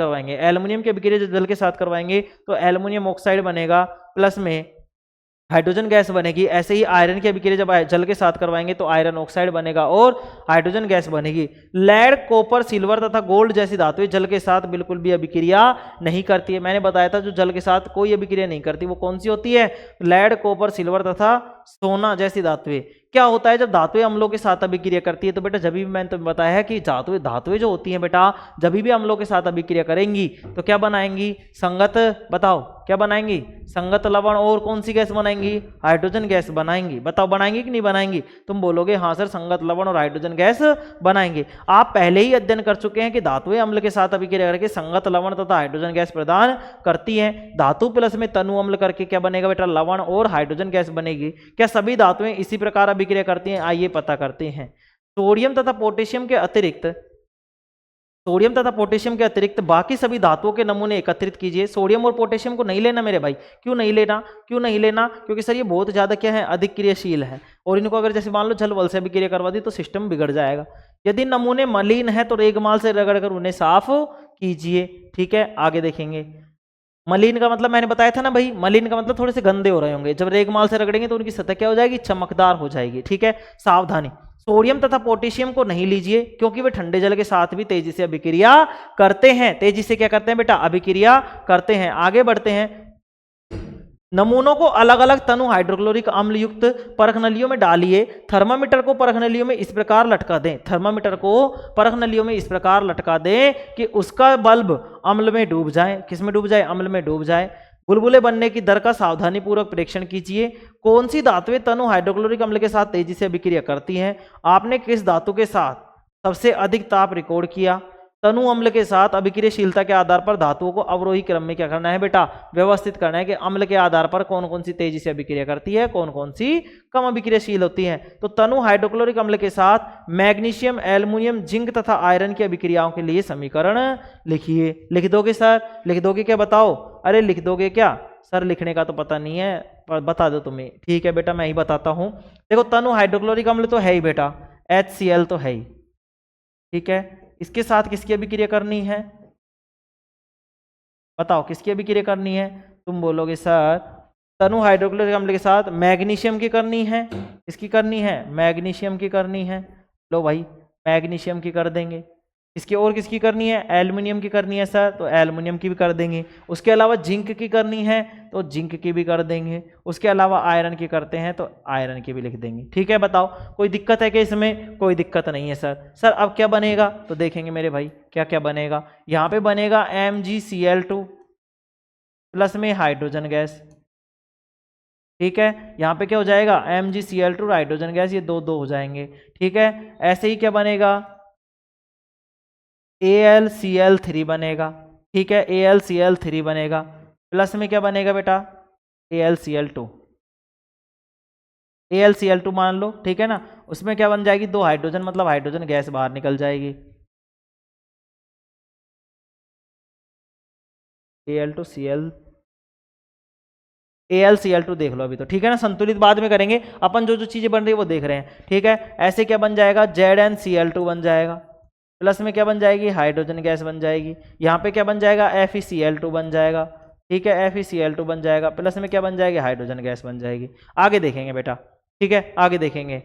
करवाएंगे, तो एल्युमिनियम ऑक्साइड बनेगा, प्लस में हाइड्रोजन गैस बनेगी। ऐसे ही आयरन की अभिक्रिया जब जल के साथ करवाएंगे तो आयरन ऑक्साइड बनेगा और हाइड्रोजन गैस बनेगी। लेड, कॉपर, सिल्वर तथा गोल्ड जैसी धातुएं जल के साथ बिल्कुल भी अभिक्रिया नहीं करती है। मैंने बताया था जो जल के साथ कोई अभिक्रिया नहीं करती वो कौन सी होती है? लेड, कॉपर, सिल्वर तथा सोना जैसी धातुएं। क्या होता है जब धातुएं अम्लों के साथ अभिक्रिया करती है? तो बेटा जब भी मैंने तुम्हें बताया है कि धातुएं जो होती हैं बेटा, जब भी अम्लों के साथ अभिक्रिया करेंगी तो क्या बनाएंगी? संगत, बताओ क्या बनाएंगी? संगत लवण और कौन सी गैस बनाएंगी? हाइड्रोजन गैस बनाएंगी। बताओ बनाएंगी कि नहीं बनाएंगी? तुम बोलोगे हाँ सर संगत लवण और हाइड्रोजन गैस बनाएंगे। आप पहले ही अध्ययन कर चुके हैं कि धातुएं अम्ल के साथ अभिक्रिया करके संगत लवण तथा हाइड्रोजन गैस प्रदान करती हैं। धातु प्लस में तनु अम्ल करके क्या बनेगा बेटा? लवण और हाइड्रोजन गैस बनेगी। क्या सभी धातुएं इसी प्रकार अभिक्रिया करती हैं? आइए पता करते हैं। सोडियम तथा पोटेशियम के अतिरिक्त बाकी सभी धातुओं के नमूने एकत्रित कीजिए। सोडियम और पोटेशियम को नहीं लेना मेरे भाई। क्यों नहीं लेना? क्योंकि सर ये बहुत ज्यादा क्या है, अधिक क्रियाशील है, और इनको अगर जैसे मान लो जल बल से अभिक्रिया करवा दी तो सिस्टम बिगड़ जाएगा। यदि नमूने मलिन है तो रेगमाल से रगड़कर उन्हें साफ कीजिए। ठीक है, आगे देखेंगे। मलिन का मतलब मैंने बताया था ना भाई, मलिन का मतलब थोड़े से गंदे हो रहे होंगे। जब रेगमाल से रगड़ेंगे तो उनकी सतह क्या हो जाएगी? चमकदार हो जाएगी। ठीक है, सावधानी, सोडियम तथा पोटेशियम को नहीं लीजिए क्योंकि वे ठंडे जल के साथ भी तेजी से अभिक्रिया करते हैं। तेजी से क्या करते हैं बेटा? अभिक्रिया करते हैं। आगे बढ़ते हैं। नमूनों को अलग अलग तनु हाइड्रोक्लोरिक अम्ल युक्त परखनलियों में डालिए। थर्मामीटर को परखनलियों में इस प्रकार लटका दें कि उसका बल्ब अम्ल में डूब जाए। किसमें डूब जाए? अम्ल में डूब जाए। बुलबुले बनने की दर का सावधानी पूर्वक परीक्षण कीजिए। कौन सी धातुएं तनु हाइड्रोक्लोरिक अम्ल के साथ तेजी से अभिक्रिया करती हैं? आपने किस धातु के साथ सबसे अधिक ताप रिकॉर्ड किया? तनु अम्ल के साथ अभिक्रियाशीलता के आधार पर धातुओं को अवरोही क्रम में क्या करना है बेटा? व्यवस्थित करना है कि अम्ल के आधार पर कौन कौन सी तेजी से अभिक्रिया करती है, कौन कौन सी कम अभिक्रियाशील होती है। तो तनु हाइड्रोक्लोरिक अम्ल के साथ मैग्नीशियम, एल्युमिनियम, जिंक तथा आयरन की अभिक्रियाओं के लिए समीकरण लिखिए। लिख दोगे सर? लिख दोगे क्या? बताओ। अरे लिख दोगे क्या सर? लिखने का तो पता नहीं है, पर बता दो तुम्हें। ठीक है बेटा, मैं ही बताता हूं। देखो, तनु हाइड्रोक्लोरिक अम्ल तो है ही बेटा, HCl तो है ही। ठीक है, इसके साथ किसकी अभिक्रिया करनी है? बताओ किसकी अभिक्रिया करनी है? तुम बोलोगे सर तनु हाइड्रोक्लोरिक अम्ल के साथ मैग्नीशियम की करनी है। किसकी करनी है? मैग्नीशियम की करनी है। लो भाई, मैग्नीशियम की कर देंगे। इसकी और किसकी करनी है? एल्युमिनियम की करनी है सर, तो एल्युमिनियम की भी कर देंगे। उसके अलावा जिंक की करनी है तो जिंक की भी कर देंगे। उसके अलावा आयरन की करते हैं तो आयरन की भी लिख देंगे। ठीक है, बताओ कोई दिक्कत है क्या इसमें? कोई दिक्कत नहीं है सर। सर अब क्या बनेगा? तो देखेंगे मेरे भाई क्या क्या बनेगा। यहाँ पे बनेगा MgCl2 प्लस में हाइड्रोजन गैस। ठीक है, यहाँ पे क्या हो जाएगा? MgCl2 हाइड्रोजन गैस, ये दो दो हो जाएंगे। ठीक है, ऐसे ही क्या बनेगा? AlCl3 बनेगा। ठीक है, AlCl3 बनेगा। प्लस में क्या बनेगा बेटा? AlCl2 मान लो। ठीक है ना, उसमें क्या बन जाएगी? दो हाइड्रोजन, मतलब हाइड्रोजन गैस बाहर निकल जाएगी। AlCl2 देख लो अभी तो। ठीक है ना, संतुलित बाद में करेंगे अपन। जो जो चीजें बन रही है वो देख रहे हैं। ठीक है, ऐसे क्या बन जाएगा? ZnCl2 बन जाएगा। प्लस में क्या बन जाएगी? हाइड्रोजन गैस बन जाएगी। यहाँ पे क्या बन जाएगा? FeCl2 बन जाएगा। ठीक है, FeCl2 बन जाएगा। प्लस में क्या बन जाएगी? हाइड्रोजन गैस बन जाएगी। आगे देखेंगे बेटा। ठीक है, आगे देखेंगे।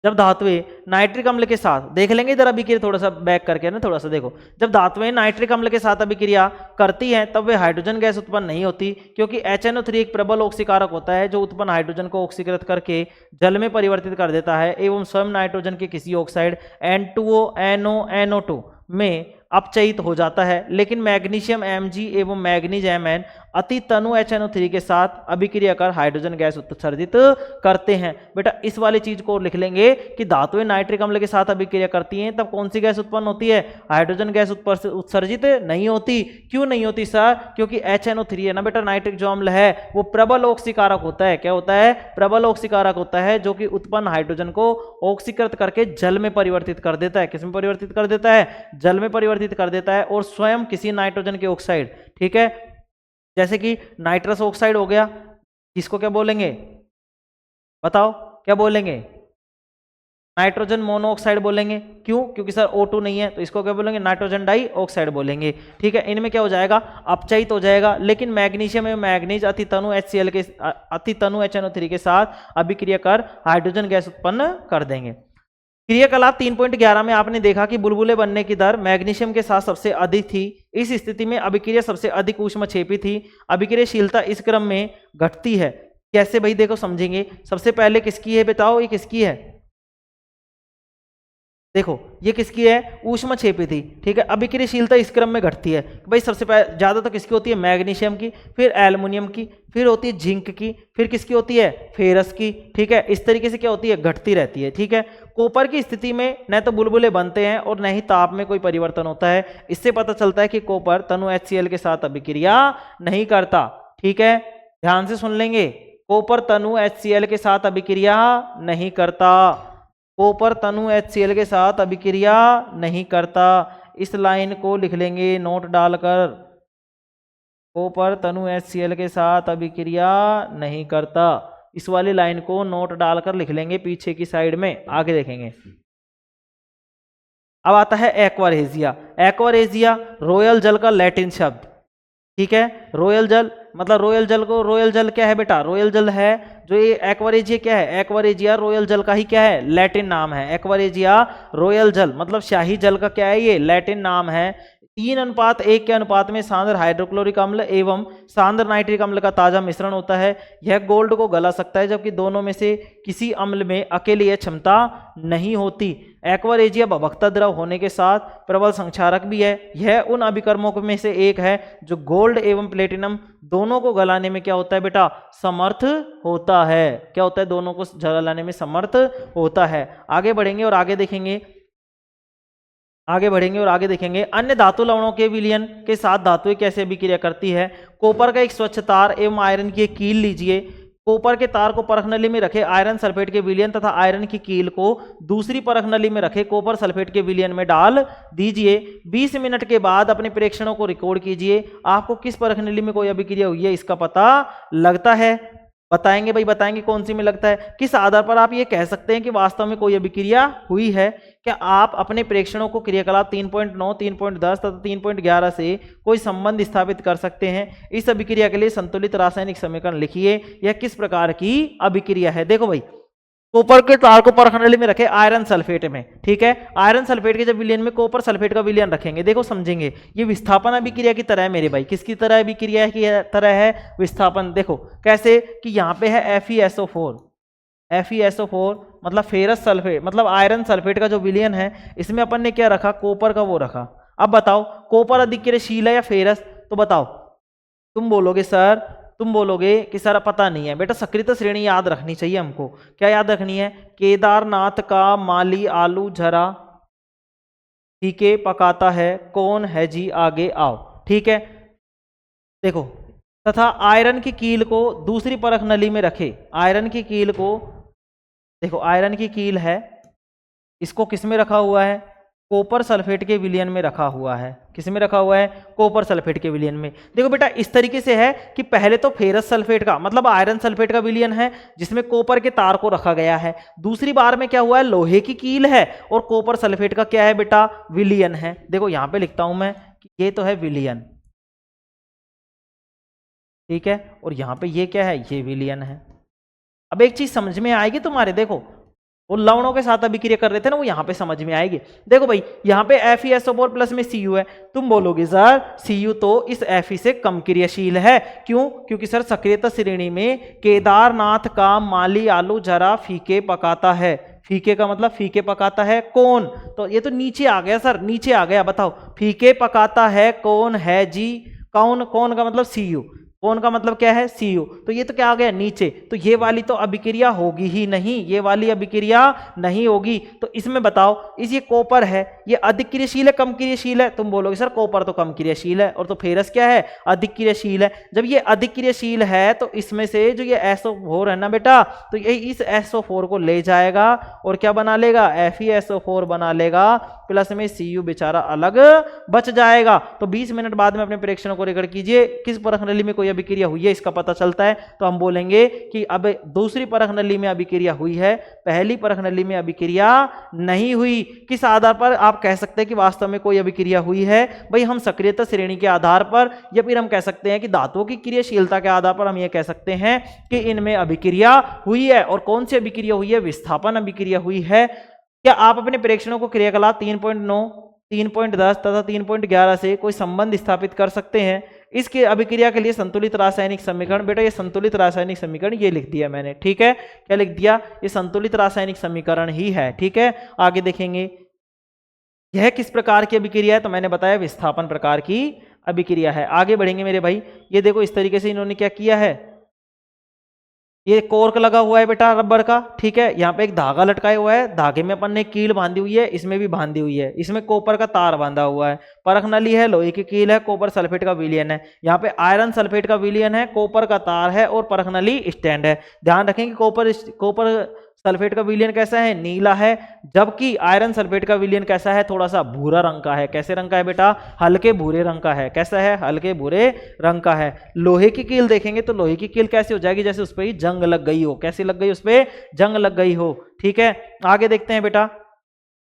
जब धातुएं नाइट्रिक अम्ल के साथ, देख लेंगे इधर अभिक्रिया थोड़ा सा बैक करके ना, थोड़ा सा देखो। जब धातुएं नाइट्रिक अम्ल के साथ अभिक्रिया करती हैं तब वे हाइड्रोजन गैस उत्पन्न नहीं होती, क्योंकि HNO3 एक प्रबल ऑक्सीकारक होता है जो उत्पन्न हाइड्रोजन को ऑक्सीकृत करके जल में परिवर्तित कर देता है एवं स्वयं नाइट्रोजन के किसी ऑक्साइड N2O, NO, NO2 में अपचयित हो जाता है। लेकिन मैग्नीशियम Mg एवं मैग्नीज Mn अति तनु HNO3 के साथ अभिक्रिया कर हाइड्रोजन गैस उत्सर्जित करते हैं। बेटा इस वाली चीज को लिख लेंगे कि धातुएं नाइट्रिक अम्ल के साथ अभिक्रिया करती हैं तब कौन सी गैस उत्पन्न होती है? हाइड्रोजन गैस उत्सर्जित नहीं होती। क्यों नहीं होती सर? क्योंकि HNO3 है ना बेटा, नाइट्रिक जो अम्ल है वो प्रबल ऑक्सीकारक होता है। क्या होता है? प्रबल ऑक्सीकारक होता है, जो कि उत्पन्न हाइड्रोजन को ऑक्सीकृत करके जल में परिवर्तित कर देता है। किसमें परिवर्तित कर देता है? जल में परिवर्तित कर देता है, और स्वयं किसी नाइट्रोजन के ऑक्साइड, ठीक है, जैसे कि नाइट्रस ऑक्साइड हो गया, इसको क्या बोलेंगे? बताओ क्या बोलेंगे? नाइट्रोजन मोनोऑक्साइड बोलेंगे। क्यों? क्योंकि सर O2 नहीं है, तो इसको क्या बोलेंगे? नाइट्रोजन डाई ऑक्साइड बोलेंगे। ठीक है, इनमें क्या हो जाएगा? अपचयित हो जाएगा। लेकिन मैग्नीशियम एवं मैग्नीज अति तनु HNO3 के साथ अभिक्रिया कर हाइड्रोजन गैस उत्पन्न कर देंगे। क्रियाकलाप 3.11 में आपने देखा कि बुलबुले बनने की दर मैग्नीशियम के साथ सबसे अधिक थी। इस स्थिति में अभिक्रिया सबसे अधिक ऊष्मक्षेपी थी। अभिक्रियाशीलता इस क्रम में घटती है। कैसे भाई? देखो समझेंगे। सबसे पहले किसकी है बताओ? ये किसकी है? देखो ये किसकी है? ऊष्मक्षेपी थी। ठीक है, अभिक्रियाशीलता इस क्रम में घटती है। भाई सबसे पहले ज्यादा तो किसकी होती है? मैग्नीशियम की, फिर एल्युमिनियम की, फिर होती है जिंक की, फिर किसकी होती है? फेरस की। ठीक है, इस तरीके से क्या होती है? घटती रहती है। ठीक है, कॉपर की स्थिति में न तो बुलबुले बनते हैं और न ही ताप में कोई परिवर्तन होता है। इससे पता चलता है कि कॉपर तनु HCl के साथ अभिक्रिया नहीं करता। ठीक है, ध्यान से सुन लेंगे। कॉपर तनु HCl के साथ अभिक्रिया नहीं करता, कॉपर तनु HCl के साथ अभिक्रिया नहीं करता। इस लाइन को लिख लेंगे नोट डालकर, कॉपर तनु HCl के साथ अभिक्रिया नहीं करता। इस वाली लाइन को नोट डालकर लिख लेंगे पीछे की साइड में। आगे देखेंगे, अब आता है एक्वारेजिया। एक्वारेजिया रॉयल जल का लैटिन शब्द, ठीक है। रॉयल जल मतलब रॉयल जल को, रॉयल जल क्या है बेटा, रॉयल जल है जो ये एक्वारेजिया क्या है, एक्वारेजिया रॉयल जल का ही क्या है, लैटिन नाम है। एक्वारेजिया रॉयल जल मतलब शाही जल का क्या है, ये लैटिन नाम है। 3:1 के अनुपात में सांद्र हाइड्रोक्लोरिक अम्ल एवं सांद्र नाइट्रिक अम्ल का ताजा मिश्रण होता है। यह गोल्ड को गला सकता है, जबकि दोनों में से किसी अम्ल में अकेले यह क्षमता नहीं होती। एक्वारेजिया भभकता द्रव होने के साथ प्रबल संक्षारक भी है। यह उन अभिकर्मों में से एक है जो गोल्ड एवं प्लेटिनम दोनों को गलाने में क्या होता है बेटा, समर्थ होता है। क्या होता है, दोनों को गलाने में समर्थ होता है। आगे बढ़ेंगे और आगे देखेंगे, आगे बढ़ेंगे और आगे देखेंगे अन्य धातु लवणों के विलयन के साथ धातुएं कैसे अभिक्रिया करती है। कॉपर का एक स्वच्छ तार एवं आयरन की एक कील लीजिए। कॉपर के तार को परख नली में रखे आयरन सल्फेट के विलयन तथा आयरन की कील को दूसरी परख नली में रखे कॉपर सल्फेट के विलयन में डाल दीजिए। 20 मिनट के बाद अपने प्रेक्षणों को रिकॉर्ड कीजिए। आपको किस परख नली में कोई अभिक्रिया हुई है इसका पता लगता है। बताएंगे भाई, बताएंगे कौन सी में लगता है। किस आधार पर आप ये कह सकते हैं कि वास्तव में कोई अभिक्रिया हुई है। क्या आप अपने प्रेक्षणों को क्रियाकलाप 3.9, 3.10 तथा 3.11 से कोई संबंध स्थापित कर सकते हैं। इस अभिक्रिया के लिए संतुलित रासायनिक समीकरण लिखिए। यह किस प्रकार की अभिक्रिया है। देखो भाई, कॉपर के तार को परख नली में रखे आयरन सल्फेट में, ठीक है। आयरन सल्फेट के जब विलयन में कॉपर सल्फेट का विलयन रखेंगे, देखो समझेंगे, ये विस्थापन अभिक्रिया की तरह है मेरे भाई। किसकी तरह अभिक्रिया की तरह है, विस्थापन। देखो कैसे कि यहाँ पे है FeSO4, FeSO4 मतलब फेरस सल्फेट मतलब आयरन सल्फेट का जो विलयन है, इसमें अपन ने क्या रखा, कॉपर का वो रखा। अब बताओ कॉपर अधिक्रियशील है या फेरस, तो बताओ। तुम बोलोगे सर, तुम बोलोगे कि सर पता नहीं है। बेटा सक्रियत श्रेणी याद रखनी चाहिए हमको। क्या याद रखनी है, केदारनाथ का माली आलू जरा फीके पकाता है, कौन है जी आगे आओ, ठीक है। देखो, तथा आयरन की कील को दूसरी परख नली में रखे। आयरन की कील को देखो, आयरन की कील है, इसको किस में रखा हुआ है, कॉपर सल्फेट के विलयन में रखा हुआ है। किस में रखा हुआ है, कॉपर सल्फेट के विलयन में। देखो बेटा इस तरीके से है कि पहले तो फेरस सल्फेट का मतलब आयरन सल्फेट का विलयन है जिसमें कॉपर के तार को रखा गया है। दूसरी बार में क्या हुआ है, लोहे की कील है और कॉपर सल्फेट का क्या है बेटा, विलयन है। देखो यहां पे लिखता हूं मैं कि ये तो है विलयन, ठीक है, और यहां पे ये क्या है, ये विलयन है। अब एक चीज समझ में आएगी तुम्हारे, देखो वो लवणों के साथ अभिक्रिया कर रहे थे ना, वो यहां पे समझ में आएगी। देखो भाई यहाँ पे FeSO4 प्लस में Cu है। तुम बोलोगे सर Cu तो इस Fe से कम क्रियाशील है, क्यों, क्योंकि सर सक्रियता श्रेणी में केदारनाथ का माली आलू जरा फीके पकाता है। फीके का मतलब फीके पकाता है कौन, तो ये तो नीचे आ गया सर, नीचे आ गया। बताओ फीके पकाता है कौन है जी, कौन, कौन का मतलब Cu, कौन का मतलब क्या है, Cu। तो ये तो क्या आ गया नीचे, तो ये वाली तो अभिक्रिया होगी ही नहीं, ये वाली अभिक्रिया नहीं होगी। तो इसमें बताओ, इस ये कॉपर है, ये अधिक क्रियाशील है कम क्रियाशील है। तुम बोलोगे सर कॉपर तो कम क्रियाशील है, और तो फेरस क्या है, अधिक क्रियाशील है। जब ये अधिक क्रियाशील है तो इसमें से जो ये SO4 है ना बेटा, तो ये इस SO4 को ले जाएगा और क्या बना लेगा, FeSO4 बना लेगा, प्लस में Cu बेचारा अलग बच जाएगा। तो 20 मिनट बाद में अपने प्रेक्षणों को रिकॉर्ड कीजिए। किस परख नली में कोई अभिक्रिया हुई है इसका पता चलता है, तो हम बोलेंगे कि अब दूसरी परख नली में अभिक्रिया हुई है, पहली परख नली में अभिक्रिया नहीं हुई। किस आधार पर आप कह सकते हैं कि वास्तव में कोई अभिक्रिया हुई है, भाई हम सक्रियता श्रेणी के आधार पर, या फिर हम कह सकते हैं कि धातुओं की क्रियाशीलता के आधार पर हम ये कह सकते हैं कि इनमें अभिक्रिया हुई है। और कौन सी अभिक्रिया हुई है, विस्थापन अभिक्रिया हुई है। क्या आप अपने प्रेक्षणों को क्रियाकलाप 3.9, 3.10 तथा 3.11 से कोई संबंध स्थापित कर सकते हैं। इसके अभिक्रिया के लिए संतुलित रासायनिक समीकरण, बेटा ये संतुलित रासायनिक समीकरण ये लिख दिया मैंने, ठीक है। क्या लिख दिया, ये संतुलित रासायनिक समीकरण ही है, ठीक है। आगे देखेंगे यह किस प्रकार की अभिक्रिया है, तो मैंने बताया विस्थापन प्रकार की अभिक्रिया है। आगे बढ़ेंगे मेरे भाई, ये देखो इस तरीके से इन्होंने क्या किया है, ये कोर्क लगा हुआ है बेटा रबर का, ठीक है। यहाँ पे एक धागा लटकाया हुआ है, धागे में अपन ने कील बांधी हुई है, इसमें भी बांधी हुई है, इसमें कॉपर का तार बांधा हुआ है, परख नली है, लोहे की कील है, कॉपर सल्फेट का विलयन है, यहाँ पे आयरन सल्फेट का विलयन है, कॉपर का तार है और परख नली स्टैंड है। ध्यान रखेंगे कॉपर सल्फेट का विलयन कैसा है, नीला है, जबकि आयरन सल्फेट का विलयन कैसा है, थोड़ा सा भूरा रंग का है। कैसे रंग का है बेटा, हल्के भूरे रंग का है। कैसा है, हल्के भूरे रंग का है। लोहे की कील देखेंगे तो लोहे की कील कैसी हो जाएगी, जैसे उस पर जंग लग गई हो। कैसी लग गई, उस पर जंग लग गई हो, ठीक है। आगे देखते हैं बेटा,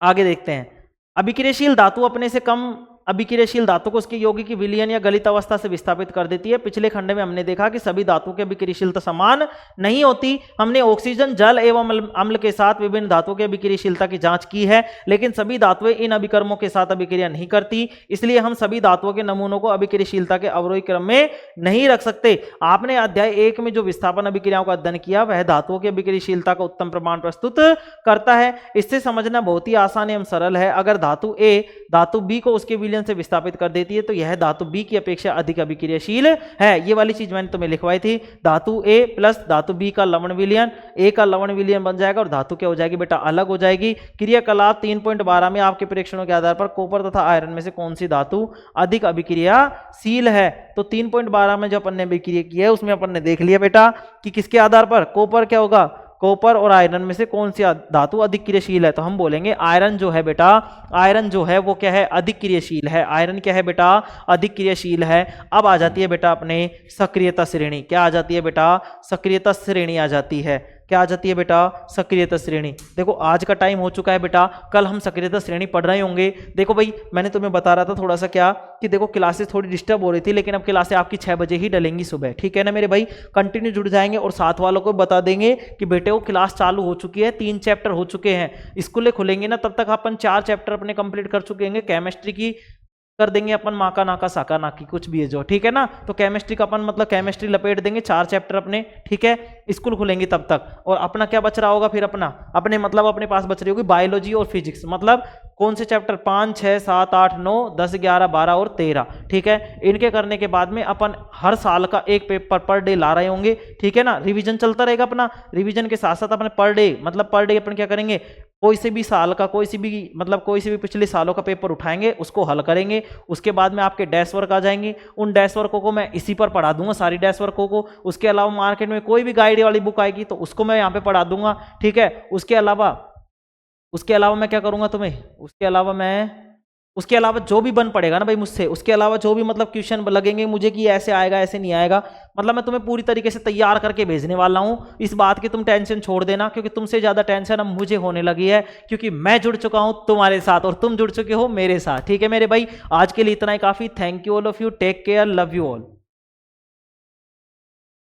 आगे देखते हैं। अभिक्रियाशील धातु अपने से कम अभिक्रियाशील धातु को उसके यौगिक विलयन या गलित अवस्था से विस्थापित कर देती है। पिछले खंड में हमने देखा कि सभी धातुओं की अभिक्रियाशीलता समान नहीं होती। हमने ऑक्सीजन, जल एवं अम्ल के साथ विभिन्न धातुओं की अभिक्रियाशीलता की जांच की है, लेकिन सभी धातुएं इन अभिकर्मों के साथ अभिक्रिया नहीं करती। इसलिए हम सभी धातुओं के नमूनों को अभिक्रियाशीलता के अवरोही क्रम में नहीं रख सकते। आपने अध्याय 1 में जो विस्थापन अभिक्रियाओं का अध्ययन किया वह धातुओं की अभिक्रियाशीलता का उत्तम प्रमाण प्रस्तुत करता है। इससे समझना बहुत ही आसान एवं सरल है। अगर धातु ए धातु बी को उसके विलयन से विस्थापित कर देती है तो यह धातु बी की अपेक्षा अधिक अभिक्रियाशील है। ये वाली चीज मैंने तुम्हें लिखवाई थी। धातु ए प्लस धातु बी का लवण विलयन, ए का लवण विलयन बन जाएगा और धातु क्या हो जाएगी बेटा, अलग हो जाएगी। क्रियाकलाप 3.12 में आपके परीक्षणों के आधार पर कॉपर तथा आयरन में से कौन सी धातु अधिक अभिक्रियाशील है। तो 3.12 में जो अपन ने अभिक्रिया की है उसमें अपन ने देख लिया बेटा कि किसके आधार पर, कॉपर क्या होगा, कॉपर और आयरन में से कौन सी धातु अधिक क्रियाशील है। तो हम बोलेंगे आयरन जो है बेटा, आयरन जो है वो क्या है, अधिक क्रियाशील है। आयरन क्या है बेटा, अधिक क्रियाशील है। अब आ जाती है बेटा अपने सक्रियता श्रेणी। क्या आ जाती है बेटा, सक्रियता श्रेणी आ जाती है। क्या आ जाती है बेटा, सक्रियता श्रेणी। देखो आज का टाइम हो चुका है बेटा, कल हम सक्रियता श्रेणी पढ़ रहे होंगे। देखो भाई मैंने तुम्हें बता रहा था थोड़ा सा क्या कि देखो क्लासेस थोड़ी डिस्टर्ब हो रही थी, लेकिन अब क्लासें आपकी 6 बजे ही डलेंगी सुबह, ठीक है ना मेरे भाई। कंटिन्यू जुड़ जाएंगे और साथ वालों को बता देंगे कि बेटे वो क्लास चालू हो चुकी है, 3 चैप्टर हो चुके हैं। स्कूलें खुलेंगे ना तब तक अपन 4 चैप्टर अपने कंप्लीट कर चुके हैं। केमिस्ट्री की कर देंगे अपन, माका नाका साका नाकी कुछ भी है जो, ठीक है ना। तो केमिस्ट्री का अपन मतलब केमिस्ट्री लपेट देंगे 4 चैप्टर अपने, ठीक है। स्कूल खुलेंगे तब तक। और अपना क्या बच रहा होगा फिर, अपने मतलब अपने पास बच रही होगी बायोलॉजी और फिजिक्स। मतलब कौन से चैप्टर, 5, 6, 7, 8, 9, 10, 11, 12 और 13, ठीक है। इनके करने के बाद में अपन हर साल का एक पेपर पर डे ला रहे होंगे, ठीक है ना। रिवीजन चलता रहेगा अपना, रिवीजन के साथ साथ अपने पर डे मतलब पर डे अपन क्या करेंगे, कोई से भी साल का कोई सी भी पिछले सालों का पेपर उठाएंगे, उसको हल करेंगे। उसके बाद में आपके डैश वर्क आ जाएंगे। उन डैश वर्कों को मैं इसी पर पढ़ा दूंगा, सारी डैश वर्कों को। उसके अलावा मार्केट में कोई भी गाइड वाली बुक आएगी तो उसको मैं यहाँ पे पढ़ा दूंगा, ठीक है। उसके अलावा मैं क्या करूंगा तुम्हें, उसके अलावा जो भी बन पड़ेगा ना भाई मुझसे, उसके अलावा जो भी मतलब क्वेश्चन लगेंगे मुझे कि ऐसे आएगा ऐसे नहीं आएगा, मतलब मैं तुम्हें पूरी तरीके से तैयार करके भेजने वाला हूं। इस बात की तुम टेंशन छोड़ देना, क्योंकि तुमसे ज्यादा टेंशन अब मुझे होने लगी है, क्योंकि मैं जुड़ चुका हूं तुम्हारे साथ और तुम जुड़ चुके हो मेरे साथ, ठीक है मेरे भाई। आज के लिए इतना ही काफी। Thank you all of you, take care, love you all.